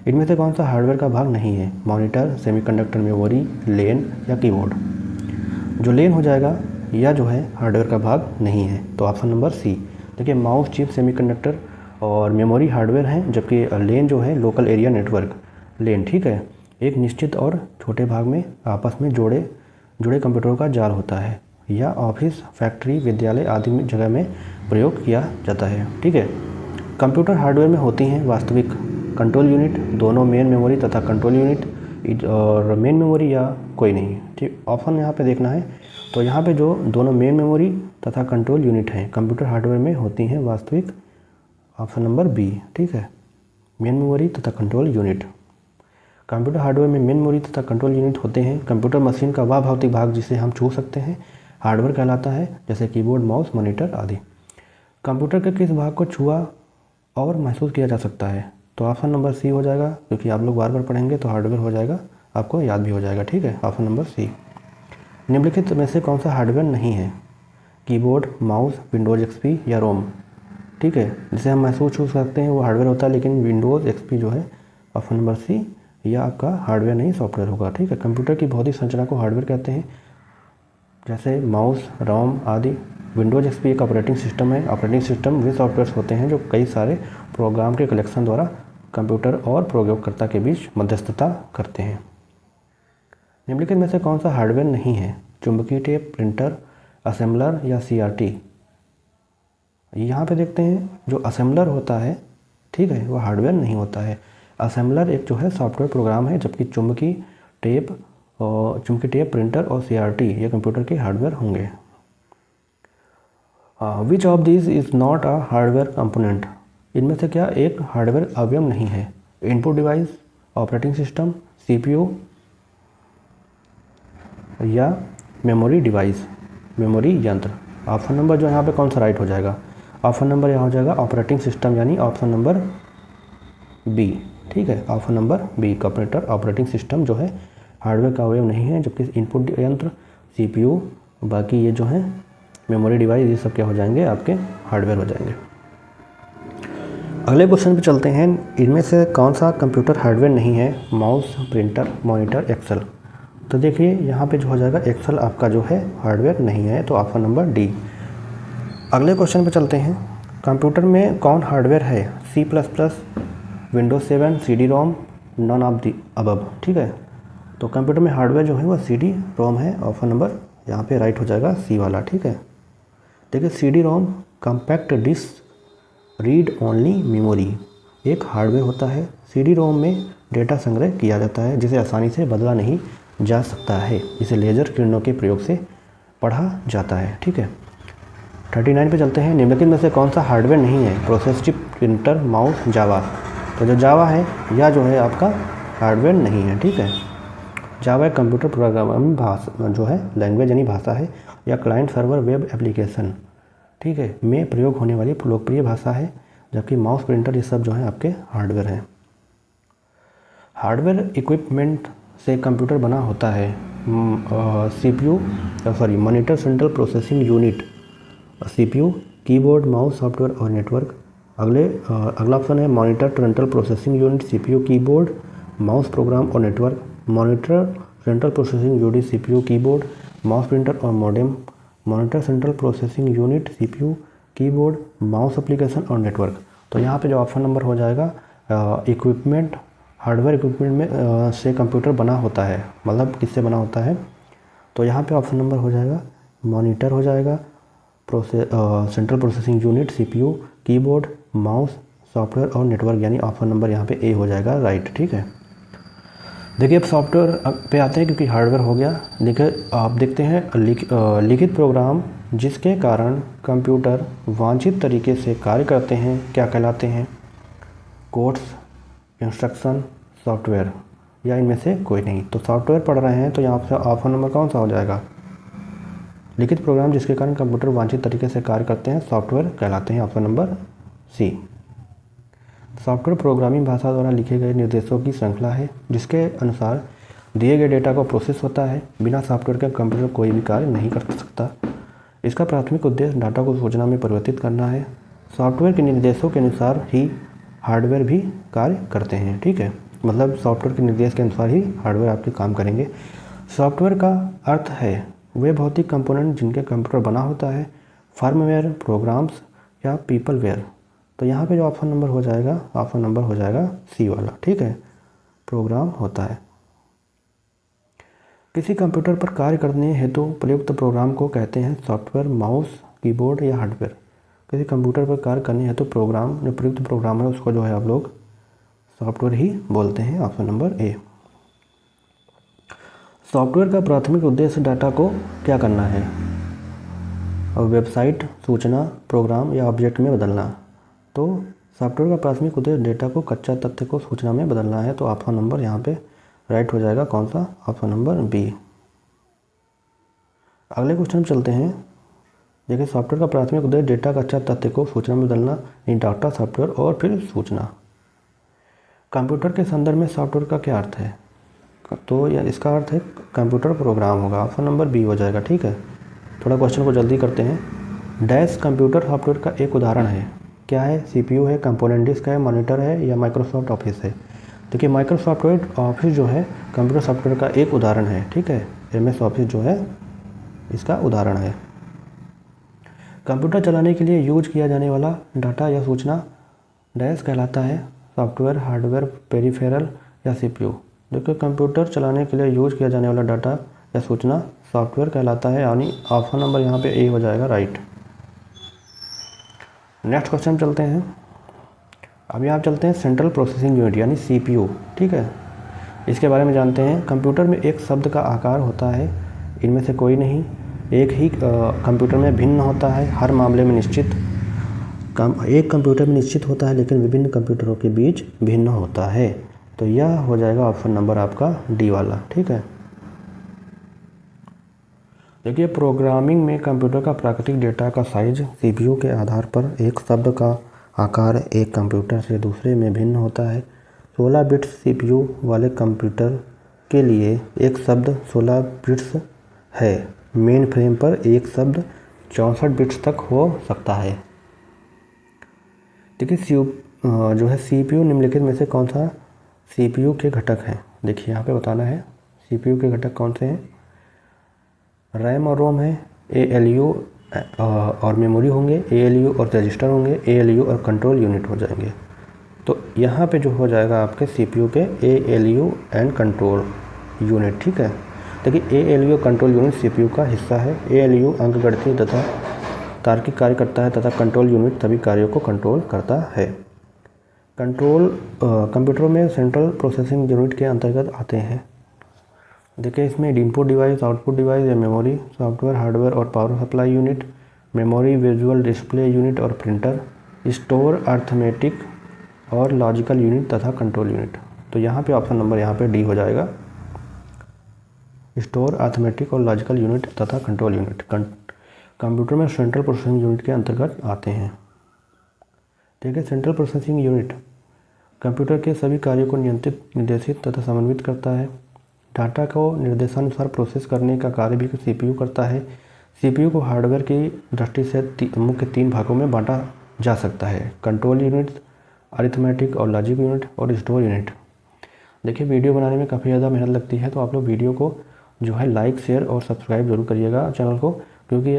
इनमें से कौन सा हार्डवेयर का भाग नहीं है? मॉनिटर, सेमीकंडक्टर मेमोरी, लेन या कीबोर्ड? जो लेन हो जाएगा या जो है हार्डवेयर का भाग नहीं है, तो ऑप्शन नंबर सी। देखिए, माउस चिप सेमीकंडक्टर और मेमोरी हार्डवेयर हैं, जबकि लेन जो है लोकल एरिया नेटवर्क लेन। ठीक है, एक निश्चित और छोटे भाग में आपस में जुड़े कंप्यूटरों का जाल होता है या ऑफिस, फैक्ट्री, विद्यालय आदि में जगह में प्रयोग किया जाता है। ठीक है, कंप्यूटर हार्डवेयर में होती हैं वास्तविक कंट्रोल यूनिट, दोनों मेन मेमोरी तथा कंट्रोल यूनिट, और मेन मेमोरी या कोई नहीं। ठीक, ऑप्शन यहाँ पे देखना है। तो यहाँ पे जो दोनों मेन मेमोरी तथा कंट्रोल यूनिट हैं कंप्यूटर हार्डवेयर में होती हैं वास्तविक, ऑप्शन नंबर बी। ठीक है, मेन मेमोरी तथा कंट्रोल यूनिट। कंप्यूटर हार्डवेयर में मेन मेमोरी तथा कंट्रोल यूनिट होते हैं। कंप्यूटर मशीन का वह भौतिक भाग जिसे हम छू सकते हैं हार्डवेयर कहलाता है, जैसे कीबोर्ड, माउस, मॉनिटर आदि। कंप्यूटर के किस भाग को छुआ और महसूस किया जा सकता है? तो ऑप्शन नंबर सी हो जाएगा, क्योंकि आप लोग बार बार पढ़ेंगे तो हार्डवेयर हो जाएगा, आपको याद भी हो जाएगा। ठीक है, ऑप्शन नंबर सी। निम्नलिखित में से कौन सा हार्डवेयर नहीं है? कीबोर्ड, माउस, विंडोज़ एक्सपी या रोम? ठीक है, जिसे हम महसूस छू सकते हैं वो हार्डवेयर होता है, लेकिन विंडोज़ एक्सपी जो है ऑप्शन नंबर सी, यह आपका हार्डवेयर नहीं सॉफ्टवेयर होगा। ठीक है, कंप्यूटर की भौतिक संरचना को हार्डवेयर कहते हैं, जैसे माउस, रोम आदि। विंडोज़ एक्सपी एक ऑपरेटिंग सिस्टम है। ऑपरेटिंग सिस्टम वे सॉफ्टवेयर्स होते हैं जो कई सारे प्रोग्राम के कलेक्शन द्वारा कंप्यूटर और प्रयोगकर्ता के बीच मध्यस्थता करते हैं। निम्नलिखित में से कौन सा हार्डवेयर नहीं है? चुंबकीय टेप, प्रिंटर, असेंबलर या सीआरटी? यहाँ पे देखते हैं, जो असेंबलर होता है, ठीक है, वो हार्डवेयर नहीं होता है। असेंबलर एक जो है सॉफ्टवेयर प्रोग्राम है, जबकि चुंबकीय टेप, प्रिंटर और सीआरटी ये कंप्यूटर के हार्डवेयर होंगे। Which of this is not a hardware component? इनमें से क्या एक हार्डवेयर अवयव नहीं है? Input device, operating system, CPU या मेमोरी डिवाइस, मेमोरी यंत्र? ऑप्शन नंबर जो यहाँ पे कौन सा राइट हो जाएगा? ऑप्शन नंबर यहाँ हो जाएगा ऑपरेटिंग सिस्टम, यानी ऑप्शन नंबर बी। ठीक है, option number B, computer operating system जो है हार्डवेयर का अवयव नहीं है, जबकि इनपुट यंत्र, सीपीयू, बाकी ये जो है मेमोरी डिवाइस, ये सब क्या हो जाएंगे? आपके हार्डवेयर हो जाएंगे। अगले क्वेश्चन पे चलते हैं। इनमें से कौन सा कंप्यूटर हार्डवेयर नहीं है? Mouse, printer, monitor, Excel? तो देखिए, यहाँ पे जो हो जाएगा एक्सेल आपका जो है हार्डवेयर नहीं है, तो ऑप्शन नंबर डी। अगले क्वेश्चन पे चलते हैं। कंप्यूटर में कौन हार्डवेयर है? C++, Windows 7, CD ROM, none of the above? ठीक है, तो कंप्यूटर में हार्डवेयर जो है वो CD रोम है। ऑप्शन नंबर यहाँ पे राइट हो जाएगा सी वाला। ठीक है, देखिए, CD ROM compact disc read only memory एक हार्डवेयर होता है। CD रोम में डेटा संग्रह किया जाता है, जिसे आसानी से बदला नहीं जा सकता है। इसे लेज़र किरणों के प्रयोग से पढ़ा जाता है। ठीक है, 39 पे चलते हैं। निम्नलिखित में से कौन सा हार्डवेयर नहीं है? प्रोसेस चिप, प्रिंटर, माउस, जावा? तो जो जावा है या जो है आपका हार्डवेयर नहीं है। ठीक है, जावा एक कंप्यूटर प्रोग्रामिंग भाषा जो है लैंग्वेज यानी भाषा है, या क्लाइंट सर्वर वेब एप्लीकेशन, ठीक है, में प्रयोग होने वाली लोकप्रिय भाषा है, जबकि माउस, प्रिंटर ये सब जो है आपके हार्डवेयर हैं। हार्डवेयर इक्विपमेंट से कंप्यूटर बना होता है। Monitor, central processing unit, CPU, keyboard, mouse, software और नेटवर्क। अगला ऑप्शन है monitor, central processing unit, CPU, keyboard, mouse, program और network. Monitor, central processing unit, CPU, keyboard, mouse, printer और modem. Monitor, central processing unit, CPU, keyboard, mouse, application और नेटवर्क। तो यहाँ पे जो ऑप्शन नंबर हो जाएगा इक्विपमेंट, हार्डवेयर इक्विपमेंट में से कंप्यूटर बना होता है, मतलब किससे बना होता है? तो यहाँ पे ऑप्शन नंबर हो जाएगा मॉनिटर हो जाएगा, central processing unit, CPU, keyboard, mouse, software और नेटवर्क, यानी ऑप्शन नंबर यहाँ पे ए हो जाएगा राइट। ठीक है, देखिए अब सॉफ्टवेयर पे आते हैं क्योंकि हार्डवेयर हो गया। देखिए आप देखते हैं लिखित प्रोग्राम जिसके कारण कंप्यूटर वांछित तरीके से कार्य करते हैं क्या कहलाते हैं? कोड्स, इंस्ट्रक्शन, सॉफ्टवेयर, या इनमें से कोई नहीं। तो सॉफ्टवेयर पढ़ रहे हैं तो यहाँ पे ऑप्शन नंबर कौन सा हो जाएगा? लिखित प्रोग्राम जिसके कारण कंप्यूटर वांछित तरीके से कार्य करते हैं सॉफ्टवेयर कहलाते हैं, option number C. Software programming भाषा द्वारा लिखे गए निर्देशों की श्रृंखला है जिसके अनुसार दिए गए डेटा को प्रोसेस होता है। बिना सॉफ्टवेयर के कंप्यूटर कोई भी कार्य नहीं कर सकता। इसका प्राथमिक उद्देश्य डाटा को सूचना में परिवर्तित करना है। सॉफ्टवेयर के निर्देशों के अनुसार ही हार्डवेयर भी कार्य करते हैं। ठीक है, मतलब सॉफ्टवेयर के निर्देश के अनुसार ही हार्डवेयर आपके काम करेंगे। सॉफ्टवेयर का अर्थ है वे भौतिक कंपोनेंट जिनके कंप्यूटर बना होता है, फार्मवेयर, प्रोग्राम्स या पीपलवेयर। तो यहाँ पे जो ऑप्शन नंबर हो जाएगा, ऑप्शन नंबर हो जाएगा सी वाला। ठीक है, प्रोग्राम होता है। किसी कंप्यूटर पर कार्य करने हेतु प्रयुक्त प्रोग्राम को कहते हैं सॉफ्टवेयर, माउस, कीबोर्ड या हार्डवेयर। किसी कंप्यूटर पर कार्य करने हेतु प्रोग्राम जो प्रयुक्त प्रोग्राम है उसको जो है आप लोग सॉफ्टवेयर ही बोलते हैं, ऑप्शन नंबर ए। सॉफ्टवेयर का प्राथमिक उद्देश्य डाटा को क्या करना है? और वेबसाइट, सूचना, प्रोग्राम या ऑब्जेक्ट में बदलना। तो सॉफ्टवेयर का प्राथमिक उद्देश्य डेटा को, कच्चा तथ्य को सूचना में बदलना है। तो ऑप्शन नंबर यहाँ पे राइट हो जाएगा, कौन सा? Option number B. अगले क्वेश्चन चलते हैं। देखिए सॉफ्टवेयर का प्राथमिक उद्देश्य डेटा, कच्चा तथ्य को सूचना में बदलना, डाटा, सॉफ्टवेयर और फिर सूचना। कंप्यूटर के संदर्भ में सॉफ्टवेयर का क्या अर्थ है? तो या इसका अर्थ है कंप्यूटर प्रोग्राम होगा, ऑप्शन नंबर बी हो जाएगा। ठीक है, थोड़ा क्वेश्चन को जल्दी करते हैं। डैश कंप्यूटर सॉफ्टवेयर का एक उदाहरण है, क्या है? सीपीयू है, कंपोनेंट डिस्क है, मॉनिटर है या माइक्रोसॉफ्ट ऑफिस है? देखिए माइक्रोसॉफ्ट ऑफिस जो है कंप्यूटर सॉफ्टवेयर का एक उदाहरण है। ठीक है, एमएस ऑफिस जो है इसका उदाहरण है। कंप्यूटर चलाने के लिए यूज किया जाने वाला डाटा या सूचना डैश कहलाता है, सॉफ्टवेयर, हार्डवेयर, पेरिफेरल या सीपीयू। देखिए कंप्यूटर चलाने के लिए यूज किया जाने वाला डाटा या सूचना सॉफ्टवेयर कहलाता है, यानी ऑप्शन नंबर यहाँ पे ए हो जाएगा राइट। नेक्स्ट क्वेश्चन चलते हैं। अब यहाँ चलते हैं सेंट्रल प्रोसेसिंग यूनिट यानी सीपीयू। ठीक है, इसके बारे में जानते हैं। कंप्यूटर में एक शब्द का आकार होता है, इनमें से कोई नहीं। एक ही कंप्यूटर में भिन्न होता है, हर मामले में निश्चित। एक कंप्यूटर में निश्चित होता है लेकिन विभिन्न कंप्यूटरों के बीच भिन्न होता है। तो यह हो जाएगा ऑप्शन नंबर आपका डी वाला। ठीक है, देखिए प्रोग्रामिंग में कंप्यूटर का प्राकृतिक डेटा का साइज सीपीयू के आधार पर एक शब्द का आकार एक कंप्यूटर से दूसरे में भिन्न होता है। 16 बिट्स सीपीयू वाले कंप्यूटर के लिए एक शब्द 16 बिट्स है। मेन फ्रेम पर एक शब्द 64 बिट्स तक हो सकता है। देखिए जो है सीपीयू निम्नलिखित में से कौन सा सीपीयू के घटक हैं? देखिए यहाँ पे बताना है सीपीयू के घटक कौन से हैं। रैम और रोम है, एएलयू और मेमोरी होंगे, एएलयू और रजिस्टर होंगे, एएलयू और कंट्रोल यूनिट हो जाएंगे। तो यहाँ पे जो हो जाएगा आपके सीपीयू के एएलयू एंड कंट्रोल यूनिट। ठीक है, देखिए एएलयू कंट्रोल यूनिट सीपीयू का हिस्सा है। एएलयू अंकगणितीय तथा तार्किक कार्य करता है तथा कंट्रोल यूनिट सभी कार्यों को कंट्रोल करता है। कंट्रोल कंप्यूटरों में सेंट्रल प्रोसेसिंग यूनिट के अंतर्गत आते हैं। देखिए इसमें इनपुट डिवाइस, आउटपुट डिवाइस या मेमोरी, सॉफ्टवेयर, हार्डवेयर और power supply unit, memory, visual display unit और प्रिंटर, स्टोर, अर्थमेटिक और लॉजिकल यूनिट तथा कंट्रोल यूनिट। तो यहाँ पे ऑप्शन नंबर यहाँ पे डी हो जाएगा, स्टोर, अर्थमेटिक और लॉजिकल यूनिट तथा कंट्रोल यूनिट कंप्यूटर में सेंट्रल प्रोसेसिंग यूनिट के अंतर्गत आते हैं। ठीक है, सेंट्रल प्रोसेसिंग यूनिट कंप्यूटर के सभी कार्यों को नियंत्रित, निर्देशित तथा समन्वित करता है। डाटा को निर्देशानुसार प्रोसेस करने का कार्य भी सीपीयू करता है। सीपीयू को हार्डवेयर की दृष्टि से मुख्य 3 भागों में बांटा जा सकता है, कंट्रोल यूनिट, अरिथमेटिक और लॉजिक यूनिट और स्टोर यूनिट। देखिए वीडियो बनाने में काफ़ी ज़्यादा मेहनत लगती है, तो आप लोग वीडियो को जो है लाइक, शेयर और सब्सक्राइब जरूर करिएगा चैनल को, क्योंकि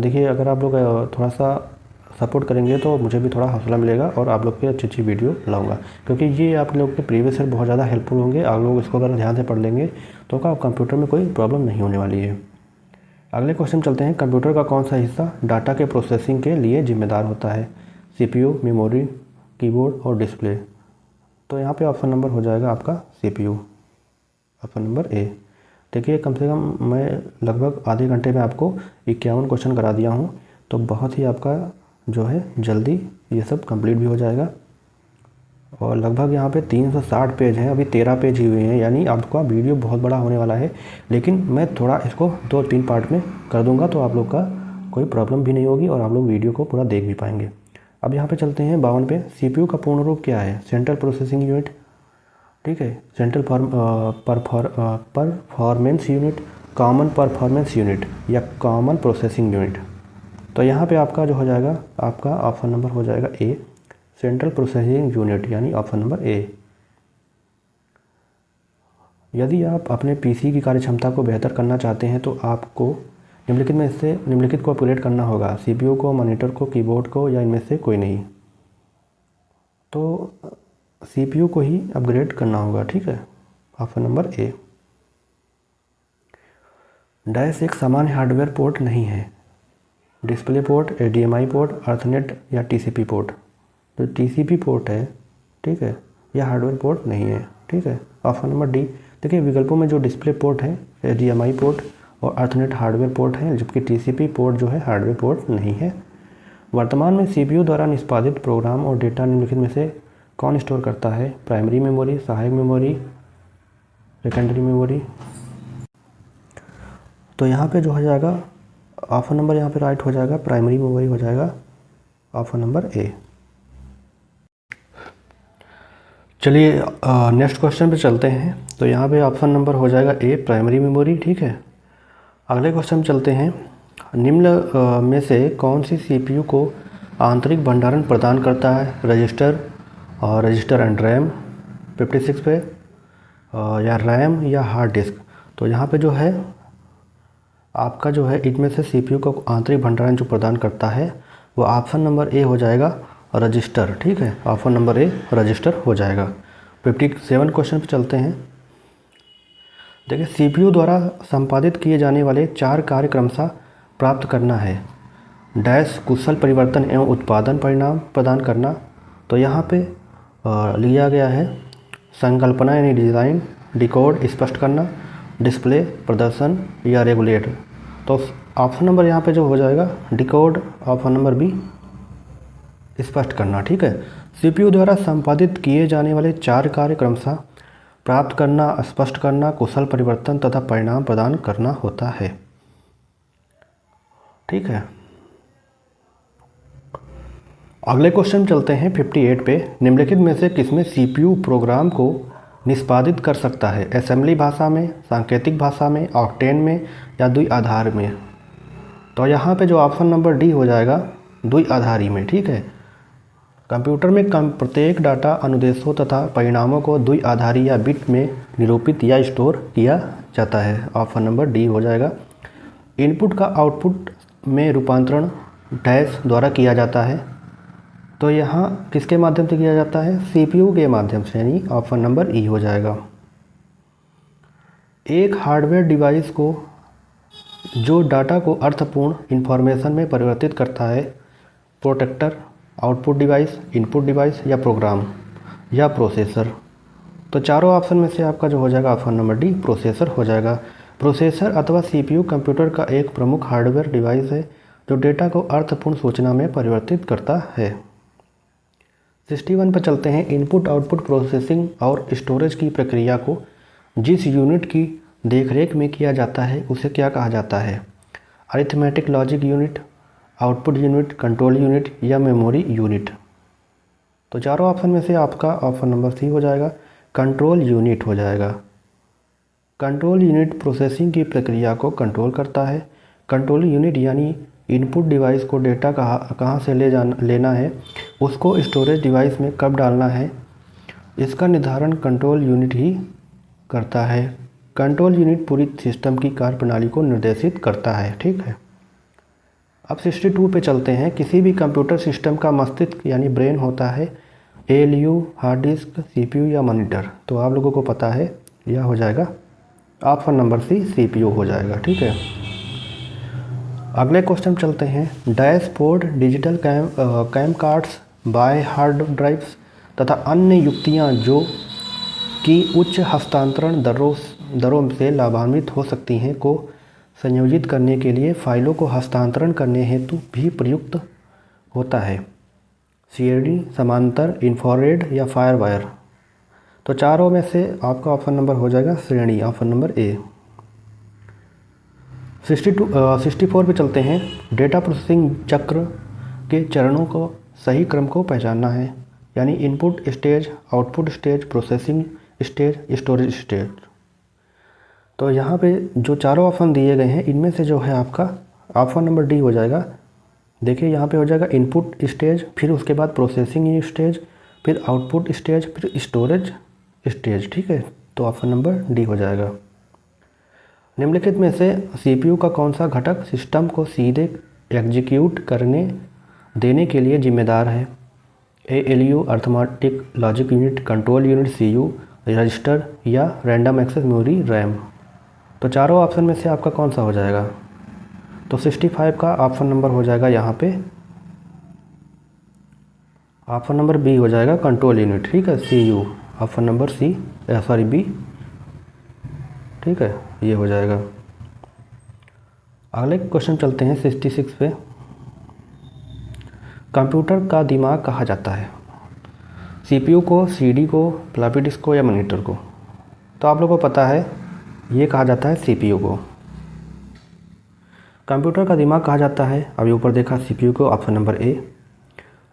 देखिए अगर आप लोग थोड़ा सा सपोर्ट करेंगे तो मुझे भी थोड़ा हौसला मिलेगा और आप लोग की अच्छी वीडियो लाऊंगा, क्योंकि ये आप लोग के प्रीवियस ईयर बहुत ज़्यादा हेल्पफुल होंगे। आप लोग इसको अगर ध्यान से पढ़ लेंगे तो क्या कंप्यूटर में कोई प्रॉब्लम नहीं होने वाली है। अगले क्वेश्चन चलते हैं। कंप्यूटर का कौन सा हिस्सा डाटा के प्रोसेसिंग के लिए जिम्मेदार होता है? सीपीयू, मेमोरी, कीबोर्ड और डिस्प्ले। तो यहाँ पे ऑप्शन नंबर हो जाएगा आपका CPU, ऑप्शन नंबर ए। देखिए कम से कम मैं लगभग आधे घंटे में आपको 51 क्वेश्चन करा दिया हूँ, तो बहुत ही आपका जो है जल्दी ये सब कंप्लीट भी हो जाएगा। और लगभग यहाँ पे 360 पेज हैं, अभी 13 पेज ही हुए हैं, यानी आपका वीडियो बहुत बड़ा होने वाला है। लेकिन मैं थोड़ा इसको 2-3 पार्ट में कर दूंगा, तो आप लोग का कोई प्रॉब्लम भी नहीं होगी और आप लोग वीडियो को पूरा देख भी पाएंगे। अब यहाँ पे चलते हैं 52 पे। CPU का पूर्ण रूप क्या है? सेंट्रल प्रोसेसिंग यूनिट, ठीक है, central performance unit, common performance unit या कॉमन प्रोसेसिंग यूनिट। तो यहाँ पे आपका जो हो जाएगा, आपका ऑप्शन नंबर हो जाएगा ए, सेंट्रल प्रोसेसिंग यूनिट, यानी ऑप्शन नंबर ए। यदि आप अपने PC की कार्यक्षमता को बेहतर करना चाहते हैं तो आपको निम्नलिखित को अपग्रेड करना होगा। CPU को, मॉनिटर को, कीबोर्ड को, या इनमें से कोई नहीं। तो CPU को ही अपग्रेड करना होगा, ठीक है, ऑप्शन नंबर ए। डैश एक सामान्य हार्डवेयर पोर्ट नहीं है। डिस्प्ले पोर्ट, HDMI पोर्ट, अर्थनेट या TCP पोर्ट। तो TCP पोर्ट है, ठीक है, यह हार्डवेयर पोर्ट नहीं है, ठीक है, ऑप्शन नंबर डी। देखिए विकल्पों में जो डिस्प्ले पोर्ट है, HDMI पोर्ट और अर्थनेट हार्डवेयर पोर्ट है, जबकि TCP पोर्ट जो है हार्डवेयर पोर्ट नहीं है। वर्तमान में CPU द्वारा निष्पादित प्रोग्राम और डेटा निम्नलिखित में से कौन स्टोर करता है? प्राइमरी मेमोरी, सहायक मेमोरी, सेकेंडरी मेमोरी। तो यहाँ पे जो हो जाएगा ऑप्शन नंबर यहाँ पे राइट हो जाएगा, प्राइमरी मेमोरी हो जाएगा, ऑप्शन नंबर ए। चलिए नेक्स्ट क्वेश्चन पे चलते हैं। तो यहाँ पे ऑप्शन नंबर हो जाएगा ए, प्राइमरी मेमोरी, ठीक है। अगले क्वेश्चन चलते हैं। निम्न में से कौन सी CPU को आंतरिक भंडारण प्रदान करता है? रजिस्टर और रजिस्टर एंड रैम 56 पे, या रैम या हार्ड डिस्क। तो यहाँ पे जो है आपका जो है इनमें से CPU को आंतरिक भंडारण जो प्रदान करता है वो ऑप्शन नंबर ए हो जाएगा, रजिस्टर, ठीक है, ऑप्शन नंबर ए रजिस्टर हो जाएगा। 57 क्वेश्चन पे चलते हैं। देखिए CPU द्वारा संपादित किए जाने वाले 4 कार्य क्रमशः प्राप्त करना है। डैश कुशल परिवर्तन एवं उत्पादन परिणाम प्रदान करना। तो यहाँ पे लिया गया है संकल्पना यानी डिज़ाइन, डिकोड स्पष्ट करना, डिस्प्ले प्रदर्शन या रेगुलेट। तो ऑप्शन नंबर यहाँ पे जो हो जाएगा डिकोड, ऑप्शन नंबर बी स्पष्ट करना, ठीक है। CPU द्वारा संपादित किए जाने वाले 4 कार्य क्रमशः प्राप्त करना, स्पष्ट करना, कुशल परिवर्तन तथा परिणाम प्रदान करना होता है, ठीक है। अगले क्वेश्चन चलते हैं 58 पे। निम्नलिखित में से किसमें CPU प्रोग्राम को निष्पादित कर सकता है? असेंबली भाषा में, सांकेतिक भाषा में, ऑक्टेन में या द्विआधारी में। तो यहाँ पे जो ऑप्शन नंबर डी हो जाएगा, द्विआधारी में, ठीक है। कंप्यूटर में प्रत्येक डाटा अनुदेशों तथा परिणामों को द्विआधारी या बिट में निरूपित या स्टोर किया जाता है, ऑप्शन नंबर डी हो जाएगा। इनपुट का आउटपुट में रूपांतरण डैश द्वारा किया जाता है। तो यहाँ किसके माध्यम से किया जाता है? CPU के माध्यम से, यानी ऑप्शन नंबर ई हो जाएगा। एक हार्डवेयर डिवाइस को जो डाटा को अर्थपूर्ण इंफॉर्मेशन में परिवर्तित करता है, protector, output device, input device या प्रोग्राम या प्रोसेसर। तो चारों ऑप्शन में से आपका जो हो जाएगा ऑप्शन नंबर डी प्रोसेसर हो जाएगा। प्रोसेसर अथवा CPU कंप्यूटर का एक प्रमुख हार्डवेयर डिवाइस है जो डेटा को अर्थपूर्ण सूचना में परिवर्तित करता है। 61 पर चलते हैं। इनपुट आउटपुट प्रोसेसिंग और स्टोरेज की प्रक्रिया को जिस यूनिट की देखरेख में किया जाता है उसे क्या कहा जाता है? Arithmetic logic unit, output unit, control unit या मेमोरी यूनिट। तो चारों ऑप्शन में से आपका ऑप्शन नंबर सी हो जाएगा, कंट्रोल यूनिट हो जाएगा। कंट्रोल यूनिट प्रोसेसिंग की प्रक्रिया को कंट्रोल करता है। कंट्रोल यूनिट यानी इनपुट डिवाइस को डेटा कहाँ से लेना है, उसको स्टोरेज डिवाइस में कब डालना है, इसका निर्धारण कंट्रोल यूनिट ही करता है। कंट्रोल यूनिट पूरी सिस्टम की कार्यप्रणाली को निर्देशित करता है, ठीक है। अब 62 पे चलते हैं। किसी भी कंप्यूटर सिस्टम का मस्तिष्क यानी ब्रेन होता है ALU, हार्ड डिस्क, CPU या मॉनिटर। तो आप लोगों को पता है यह हो जाएगा ऑप्शन नंबर सी CPU हो जाएगा, ठीक है। अगले क्वेश्चन चलते हैं। Dashboard, digital cam cards by hard drives तथा अन्य युक्तियां जो कि उच्च हस्तांतरण दरों से लाभान्वित हो सकती हैं को संयोजित करने के लिए फाइलों को हस्तांतरण करने हेतु भी प्रयुक्त होता है। सीएडी, समांतर, इंफ्रारेड या फायरवायर। तो चारों में से आपका ऑप्शन नंबर हो जाएगा श्रेणी, ऑप्शन नंबर ए। 64 पे चलते हैं। डेटा प्रोसेसिंग चक्र के चरणों को सही क्रम को पहचानना है, यानी input stage, output stage, processing stage, storage stage. तो यहाँ पे जो चारों ऑप्शन दिए गए हैं इनमें से जो है आपका ऑप्शन नंबर डी हो जाएगा। देखिए यहाँ पे हो जाएगा इनपुट स्टेज, फिर उसके बाद प्रोसेसिंग स्टेज, फिर आउटपुट स्टेज, फिर स्टोरेज स्टेज। ठीक है, तो ऑप्शन नंबर डी हो जाएगा। निम्नलिखित में से सीपीयू का कौन सा घटक सिस्टम को सीधे एग्जीक्यूट करने देने के लिए जिम्मेदार है? ALU, arithmetic logic unit, control unit CU, register या रैंडम एक्सेस मेमोरी रैम। तो चारों ऑप्शन में से आपका कौन सा हो जाएगा? तो 65 का ऑप्शन नंबर हो जाएगा यहाँ पे ऑप्शन नंबर बी हो जाएगा, कंट्रोल यूनिट। ठीक है, सीयू, ऑप्शन नंबर बी। ठीक है, ये हो जाएगा। अगले क्वेश्चन चलते हैं 66 पे। कंप्यूटर का दिमाग कहा जाता है? सीपीयू को, सीडी को, फ्लॉपी डिस्क को या मॉनिटर को? तो आप लोगों को पता है ये कहा जाता है सीपीयू को। कंप्यूटर का दिमाग कहा जाता है, अभी ऊपर देखा सीपीयू को, ऑप्शन नंबर ए।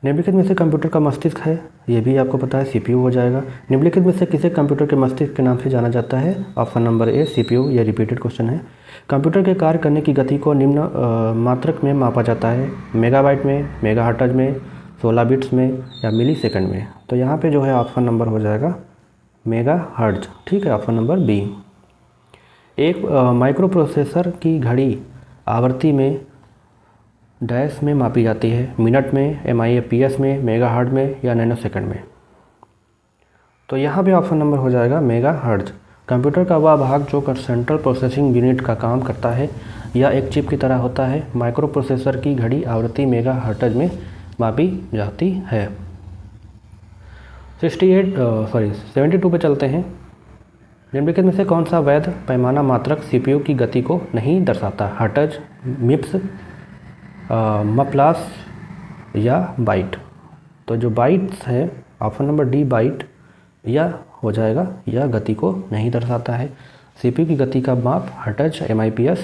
निम्नलिखित में से कंप्यूटर का मस्तिष्क है, ये भी आपको पता है सीपीयू हो जाएगा। निम्नलिखित में से किसे कंप्यूटर के मस्तिष्क के नाम से जाना जाता है? Option number A, CPU. ये रिपीटेड क्वेश्चन है। कंप्यूटर के कार्य करने की गति को निम्न मात्रक में मापा जाता है? मेगाबाइट में, मेगाहर्ट्ज में, 16 बिट्स में या मिली सेकंड में? तो यहाँ पे जो है ऑप्शन नंबर हो जाएगा मेगाहर्ट्ज। ठीक है, ऑप्शन नंबर बी। एक माइक्रो प्रोसेसर की घड़ी आवृत्ति में डैश में मापी जाती है? मिनट में, MIPS में, मेगाहर्ट्ज में या नैनो सेकंड में? तो यहाँ पे ऑप्शन नंबर हो जाएगा मेगाहर्ट्ज। कंप्यूटर का वह भाग जो सेंट्रल प्रोसेसिंग यूनिट का काम करता है या एक चिप की तरह होता है। माइक्रो प्रोसेसर की घड़ी आवृत्ति मेगाहर्ट्ज में मापी जाती है। 72 पे चलते हैं। निम्नलिखित में से कौन सा वैध पैमाना मात्रक सीपीयू की गति को नहीं दर्शाता? हर्ट्ज, मिप्स, मप्लास या बाइट? तो जो बाइट्स है ऑप्शन नंबर डी, बाइट, या हो जाएगा, या गति को नहीं दर्शाता है। सीपीयू की गति का माप हर्ट्ज, MIPS,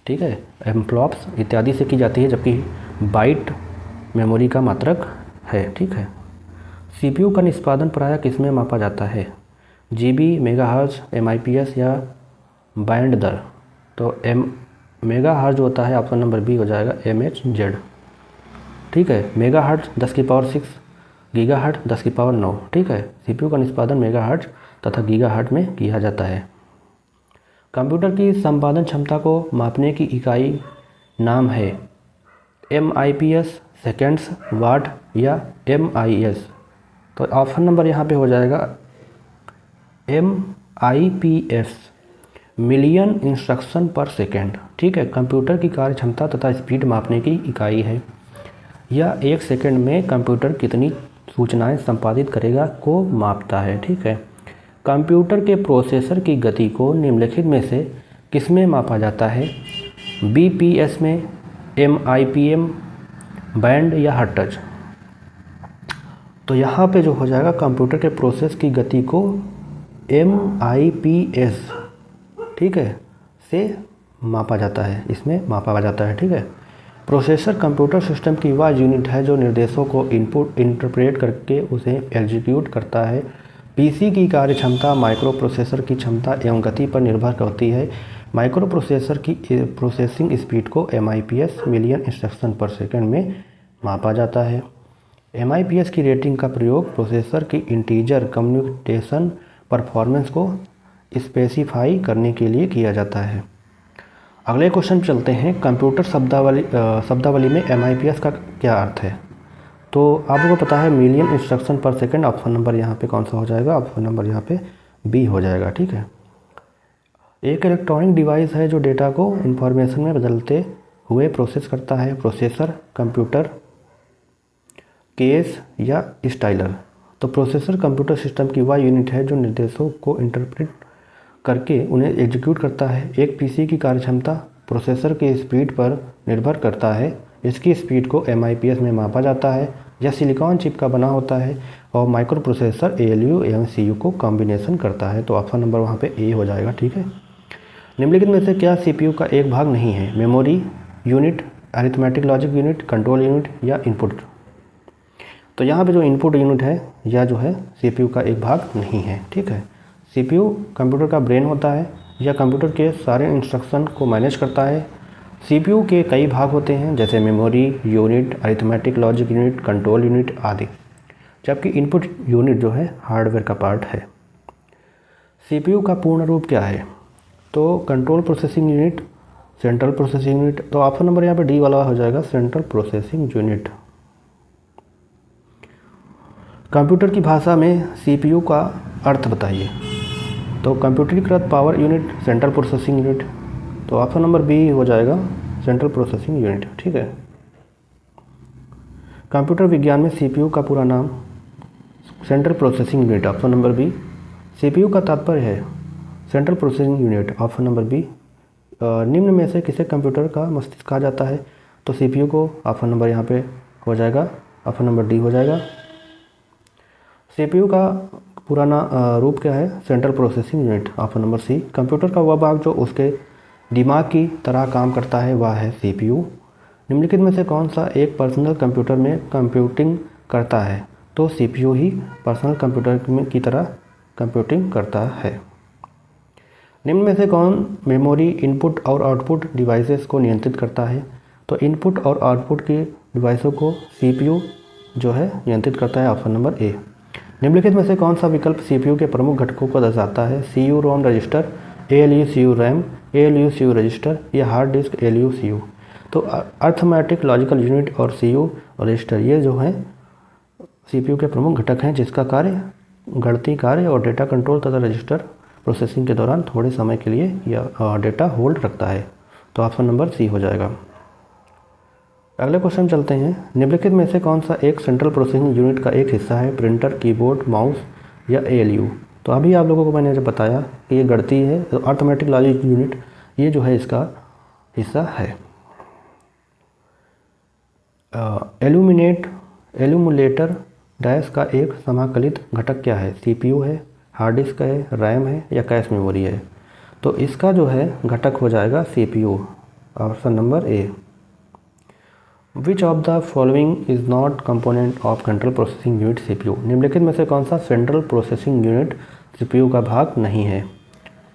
ठीक है, एमफ्लॉप्स इत्यादि से की जाती है, जबकि बाइट मेमोरी का मात्रक है। ठीक है। सीपीयू का निष्पादन प्रायः किसमें मापा जाता है? जीबी, मेगाहर्ट्ज, MIPS या बैंड दर? तो मेगाहर्ट्ज होता है, ऑप्शन नंबर बी हो जाएगा, MHz। ठीक है, मेगाहर्ट्ज 10⁶, गीगाहर्ट्ज 10⁹। ठीक है, सीपीयू का निष्पादन मेगाहर्ट्ज तथा गीगाहर्ट्ज में किया जाता है। कंप्यूटर की संपादन क्षमता को मापने की इकाई नाम है? MIPS, सेकेंड्स, वाट या MIS? तो ऑप्शन नंबर यहाँ पे हो जाएगा MIPS, मिलियन इंस्ट्रक्शन पर सेकेंड। ठीक है, कंप्यूटर की कार्य क्षमता तथा स्पीड मापने की इकाई है। यह एक सेकंड में कंप्यूटर कितनी सूचनाएं संपादित करेगा को मापता है। ठीक है, कंप्यूटर के प्रोसेसर की गति को निम्नलिखित में से किसमें मापा जाता है? BPS में, MIPM, बैंड या हर्ट्ज? तो यहाँ पे जो हो जाएगा कंप्यूटर के प्रोसेस की गति को MIPS, ठीक है, से मापा जाता है, इसमें मापा जाता है। ठीक है, प्रोसेसर कंप्यूटर सिस्टम की वह यूनिट है जो निर्देशों को इंटरप्रेट करके उसे एग्जीक्यूट करता है। पीसी की कार्य क्षमता माइक्रो प्रोसेसर की क्षमता एवं गति पर निर्भर करती है। माइक्रो प्रोसेसर की प्रोसेसिंग स्पीड को MIPS, मिलियन इंस्ट्रक्शन पर सेकंड में मापा जाता है। MIPS की रेटिंग का प्रयोग प्रोसेसर की इंटीजर कम्युनिकेशन परफॉर्मेंस को स्पेसिफाई करने के लिए किया जाता है। अगले क्वेश्चन चलते हैं। कंप्यूटर शब्दावली में MIPS का क्या अर्थ है? तो आप लोगों को पता है मिलियन इंस्ट्रक्शन पर सेकंड। ऑप्शन नंबर यहाँ पे कौन सा हो जाएगा? ऑप्शन नंबर यहाँ पे बी हो जाएगा। ठीक है, एक इलेक्ट्रॉनिक डिवाइस है जो डेटा को इंफॉर्मेशन में बदलते हुए प्रोसेस करता है। प्रोसेसर कंप्यूटर केस या स्टाइलर। तो प्रोसेसर कंप्यूटर सिस्टम की वह यूनिट है जो निर्देशों को इंटरप्रेट करके उन्हें एग्जीक्यूट करता है। एक पीसी की कार्यक्षमता प्रोसेसर के स्पीड पर निर्भर करता है। इसकी स्पीड को MIPS में मापा जाता है। यह सिलिकॉन चिप का बना होता है और माइक्रो प्रोसेसर ALU एवं CPU को कॉम्बिनेशन करता है। तो ऑप्शन नंबर वहाँ पे A हो जाएगा, ठीक है। निम्नलिखित में से क्या CPU का एक भाग नहीं है? Memory unit, arithmetic logic unit, control unit या इनपुट। तो यहाँ पे जो इनपुट यूनिट है यह जो है CPU का एक भाग नहीं है, ठीक है। CPU कंप्यूटर का ब्रेन होता है। यह कंप्यूटर के सारे इंस्ट्रक्शन को मैनेज करता है। CPU के कई भाग होते हैं जैसे memory unit, arithmetic logic unit, control unit आदि, जबकि इनपुट यूनिट जो है हार्डवेयर का पार्ट है। CPU का पूर्ण रूप क्या है? तो control processing unit, central processing unit. तो ऑप्शन नंबर यहाँ पे D वाला हो जाएगा, सेंट्रल प्रोसेसिंग यूनिट। कंप्यूटर की भाषा में CPU का अर्थ बताइए। तो कंप्यूटरीकृत power unit, central processing unit. तो ऑप्शन नंबर B हो जाएगा, सेंट्रल प्रोसेसिंग यूनिट, ठीक है। कंप्यूटर विज्ञान में CPU का पूरा नाम central processing unit, option number B। CPU का तात्पर्य है central processing unit, option number B। निम्न में से किसे कंप्यूटर का मस्तिष्क कहा जाता है? तो CPU को ऑप्शन नंबर यहाँ पे हो जाएगा, ऑप्शन नंबर D हो जाएगा। CPU का पुराना रूप क्या है? Central processing unit, option number C। Computer का वह भाग जो उसके दिमाग की तरह काम करता है वह है CPU। निम्नलिखित में से कौन सा एक पर्सनल कंप्यूटर में कंप्यूटिंग करता है? तो CPU ही पर्सनल कंप्यूटर की तरह कंप्यूटिंग करता है। निम्न में से कौन मेमोरी इनपुट और आउटपुट डिवाइसेस को नियंत्रित करता है? तो इनपुट और आउटपुट के डिवाइसों को CPU जो है नियंत्रित करता है, ऑप्शन नंबर A। निम्नलिखित में से कौन सा विकल्प CPU के प्रमुख घटकों को दर्शाता है? CU ROM register, ALU CU RAM, ALU CU register या हार्ड डिस्क ALU CU। तो अर्थमेटिक लॉजिकल यूनिट और CU रजिस्टर ये जो है CPU के प्रमुख घटक हैं जिसका कार्य गणितीय कार्य और डेटा कंट्रोल तथा रजिस्टर प्रोसेसिंग के दौरान थोड़े समय के लिए यह डेटा होल्ड रखता है। तो ऑप्शन नंबर C हो जाएगा। अगले क्वेश्चन चलते हैं। निम्नलिखित में से कौन सा एक सेंट्रल प्रोसेसिंग यूनिट का एक हिस्सा है? प्रिंटर, कीबोर्ड, माउस या ALU। तो अभी आप लोगों को मैंने जब बताया कि ये गणितीय है, तो अर्थमेटिक लॉजिक यूनिट ये जो है इसका हिस्सा है। एल्यूमुलेटर डैश का एक समाकलित घटक क्या है? CPU है, हार्ड डिस्क है, रैम है या कैश मेमोरी है। तो इसका जो है घटक हो जाएगा CPU, option number A। Which of the following is not component of central processing unit CPU। निम्नलिखित में से कौन सा सेंट्रल प्रोसेसिंग यूनिट CPU का भाग नहीं है?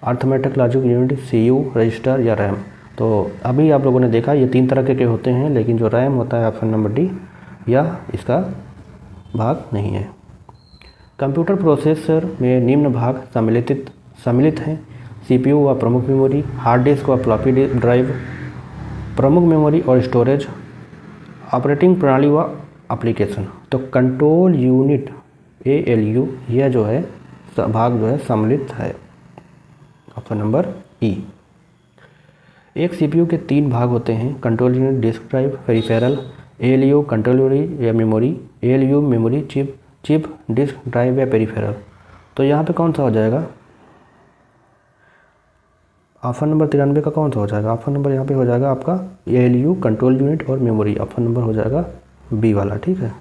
Arithmetic logic unit, CU register या रैम। तो अभी आप लोगों ने देखा ये तीन तरह के होते हैं, लेकिन जो रैम होता है ऑप्शन नंबर D यह इसका भाग नहीं है। कंप्यूटर प्रोसेसर में निम्न भाग सम्मिलित हैं। CPU व प्रमुख मेमोरी, हार्ड डिस्क व फ्लॉपी ड्राइव, प्रमुख मेमोरी और स्टोरेज, ऑपरेटिंग प्रणाली व एप्लीकेशन। तो कंट्रोल यूनिट ALU यह जो है भाग जो है सम्मिलित है, ऑप्शन नंबर E। एक CPU के तीन भाग होते हैं, control unit, disk drive, peripheral. ALU control unit या memory, ALU memory chip, disk drive या पेरिफेरल। तो यहाँ पे कौन सा हो जाएगा? ऑप्शन नंबर 93 का कौन सा हो जाएगा? ऑप्शन नंबर यहाँ पे हो जाएगा आपका ALU कंट्रोल यूनिट और मेमोरी, ऑप्शन नंबर हो जाएगा B वाला, ठीक है।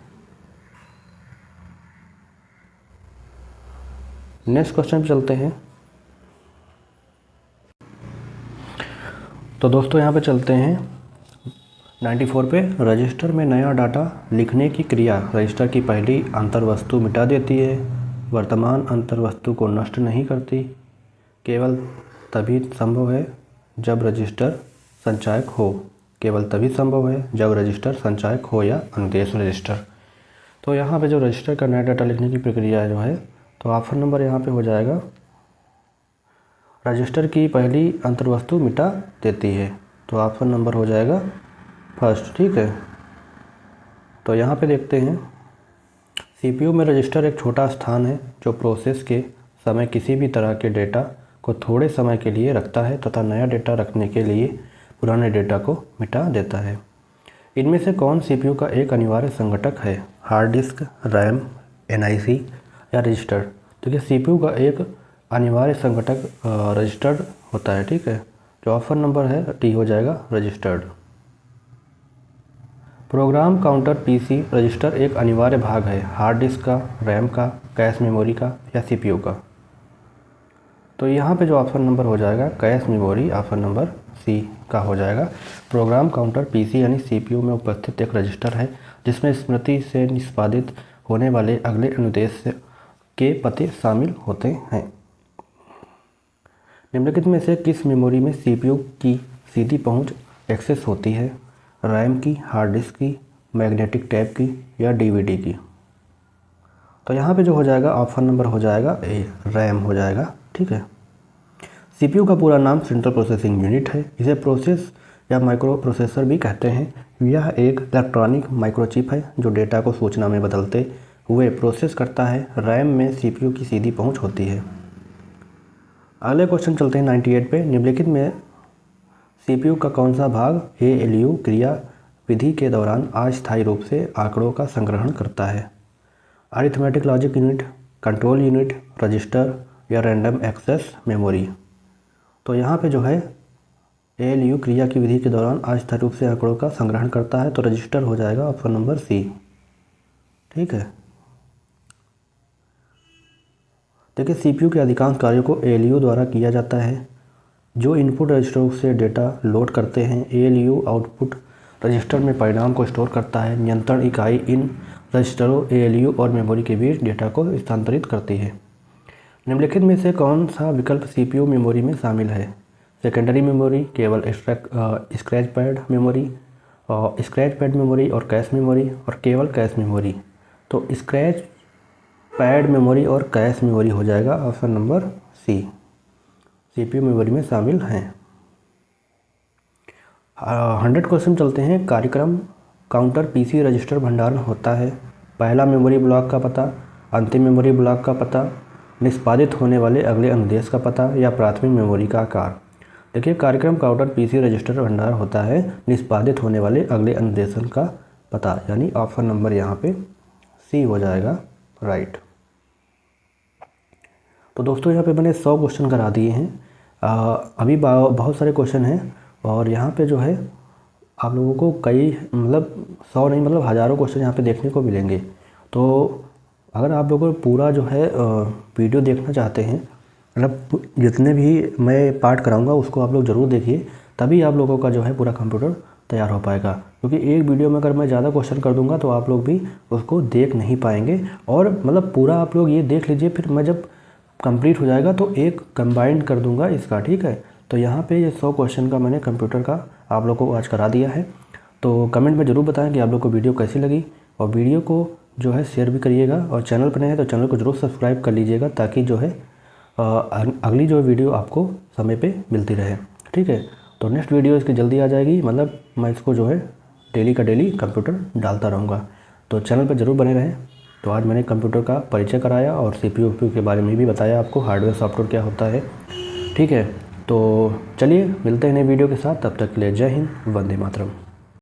नेक्स्ट क्वेश्चन पे चलते हैं। तो दोस्तों यहाँ पे चलते हैं 94 पे। रजिस्टर में नया डाटा लिखने की क्रिया रजिस्टर की पहली अंतर्वस्तु मिटा देती है, वर्तमान अंतर्वस्तु को नष्ट नहीं करती, केवल तभी संभव है जब रजिस्टर संचायक हो। केवल तभी संभव है जब रजिस्टर संचायक हो या अनुदेश रजिस्टर। तो यहाँ पे जो रजिस्टर का नया डाटा लिखने की प्रक्रिया जो है, तो ऑप्शन नंबर यहाँ पे हो जाएगा रजिस्टर की पहली अंतर्वस्तु मिटा देती है। तो ऑप्शन नंबर हो जाएगा फर्स्ट, ठीक है। तो यहाँ पे देखते हैं CPU में रजिस्टर एक छोटा स्थान है जो प्रोसेस के समय किसी भी तरह के डेटा को थोड़े समय के लिए रखता है तथा नया डेटा रखने के लिए पुराने डेटा को मिटा देता है। इनमें से कौन सीपीयू का एक अनिवार्य संघटक है? हार्ड डिस्क, रैम, एनआईसी या रजिस्टर? देखिए सीपीयू का एक अनिवार्य संघटक रजिस्टर्ड होता है, ठीक है। जो ऑप्शन नंबर है डी हो जाएगा, registered. Programme counter PC register एक अनिवार्य भाग है, हार्ड डिस्क का, रैम का, कैश मेमोरी का या सीपीयू का? तो यहाँ पे जो ऑप्शन नंबर हो जाएगा cache memory, option number C का हो जाएगा। प्रोग्राम काउंटर पीसी यानी सीपीयू में उपस्थित एक रजिस्टर है जिसमें स्मृति से निष्पादित होने वाले अगले अनुदेश के पते शामिल होते हैं। निम्नलिखित में से किस मेमोरी में सीपीयू की सीधी पहुंच एक्सेस होती है? रैम की, हार्ड डिस्क की, मैग्नेटिक टैप की या डीवीडी की? तो यहाँ पे जो हो जाएगा ऑप्शन नंबर हो जाएगा ए, रैम हो जाएगा, ठीक है। सीपीयू का पूरा नाम सेंट्रल प्रोसेसिंग यूनिट है। इसे प्रोसेस या माइक्रो प्रोसेसर भी कहते हैं। यह एक इलेक्ट्रॉनिक माइक्रोचिप है जो डेटा को सूचना में बदलते हुए प्रोसेस करता है। रैम में सीपीयू की सीधी पहुंच होती है। अगले क्वेश्चन चलते हैं 98 पे। निम्नलिखित में सीपीयू का कौन सा भाग एएलयू क्रिया विधि के दौरान अस्थायी रूप से आंकड़ों का संग्रहण करता है? Arithmetic logic unit, control unit, register या रैंडम एक्सेस मेमोरी? तो यहाँ पे जो है एएलयू क्रिया की विधि के दौरान अस्थायी रूप से आंकड़ों का संग्रहण करता है, तो रजिस्टर हो जाएगा, ऑप्शन नंबर सी, ठीक है। देखिए सीपीयू के अधिकांश कार्यों को एएलयू द्वारा किया जाता है जो इनपुट रजिस्टरों से डेटा लोड करते हैं। एएलयू आउटपुट रजिस्टर में परिणाम को स्टोर करता है। नियंत्रण इकाई इन रजिस्टरों एएलयू और मेमोरी के बीच डेटा को स्थानांतरित करती है। निम्नलिखित में से कौन सा विकल्प सीपीयू मेमोरी में शामिल है? सेकेंडरी मेमोरी, केवल scratch pad memory, scratch pad memory और कैश मेमोरी, और केवल कैश मेमोरी? तो स्क्रैच पैड मेमोरी और कैश मेमोरी हो जाएगा, option number C, CPU memory में शामिल हैं। 100 क्वेश्चन चलते हैं। कार्यक्रम काउंटर पीसी रजिस्टर भंडारण होता है। पहला मेमोरी ब्लॉक का पता, अंतिम मेमोरी ब्लॉक का पता, निष्पादित होने वाले अगले अनुदेश का पता या प्राथमिक मेमोरी का आकार? देखिए कार्यक्रम काउंटर पीसी रजिस्टर भंडार होता है निष्पादित होने वाले अगले अनुदेशन का पता, यानी ऑप्शन नंबर यहाँ पे सी हो जाएगा, राइट। तो दोस्तों यहाँ पे मैंने 100 क्वेश्चन करा दिए हैं। अभी बहुत सारे क्वेश्चन हैं और यहाँ पे जो है आप लोगों को कई मतलब 100 नहीं मतलब हज़ारों क्वेश्चन यहाँ पे देखने को मिलेंगे। तो अगर आप लोगों को पूरा जो है वीडियो देखना चाहते हैं, मतलब जितने भी मैं पार्ट कराऊंगा उसको आप लोग ज़रूर देखिए, तभी आप लोगों का जो है पूरा कंप्यूटर तैयार हो पाएगा। क्योंकि एक वीडियो में अगर मैं ज़्यादा क्वेश्चन कर दूंगा तो आप लोग भी उसको देख नहीं पाएंगे। और मतलब पूरा आप लोग ये देख लीजिए, फिर मैं जब कंप्लीट हो जाएगा तो एक कंबाइंड कर दूंगा इसका, ठीक है। तो यहाँ पे ये 100 क्वेश्चन का मैंने कंप्यूटर का आप लोग को आज करा दिया है। तो कमेंट में ज़रूर बताएं कि आप लोग को वीडियो कैसी लगी, और वीडियो को जो है शेयर भी करिएगा, और चैनल पर नए हैं तो चैनल को ज़रूर सब्सक्राइब कर लीजिएगा ताकि जो है अगली जो वीडियो आपको समय पे मिलती रहे, ठीक है। तो नेक्स्ट वीडियो इसकी जल्दी आ जाएगी, मतलब मैं इसको जो है डेली का डेली कंप्यूटर डालता रहूँगा। तो चैनल पर ज़रूर बने रहें। तो आज मैंने कंप्यूटर का परिचय कराया और सीपीयू के बारे में भी बताया आपको, हार्डवेयर सॉफ्टवेयर क्या होता है, ठीक है। तो चलिए मिलते हैं नए वीडियो के साथ, तब तक के लिए जय हिंद, वंदे मातरम।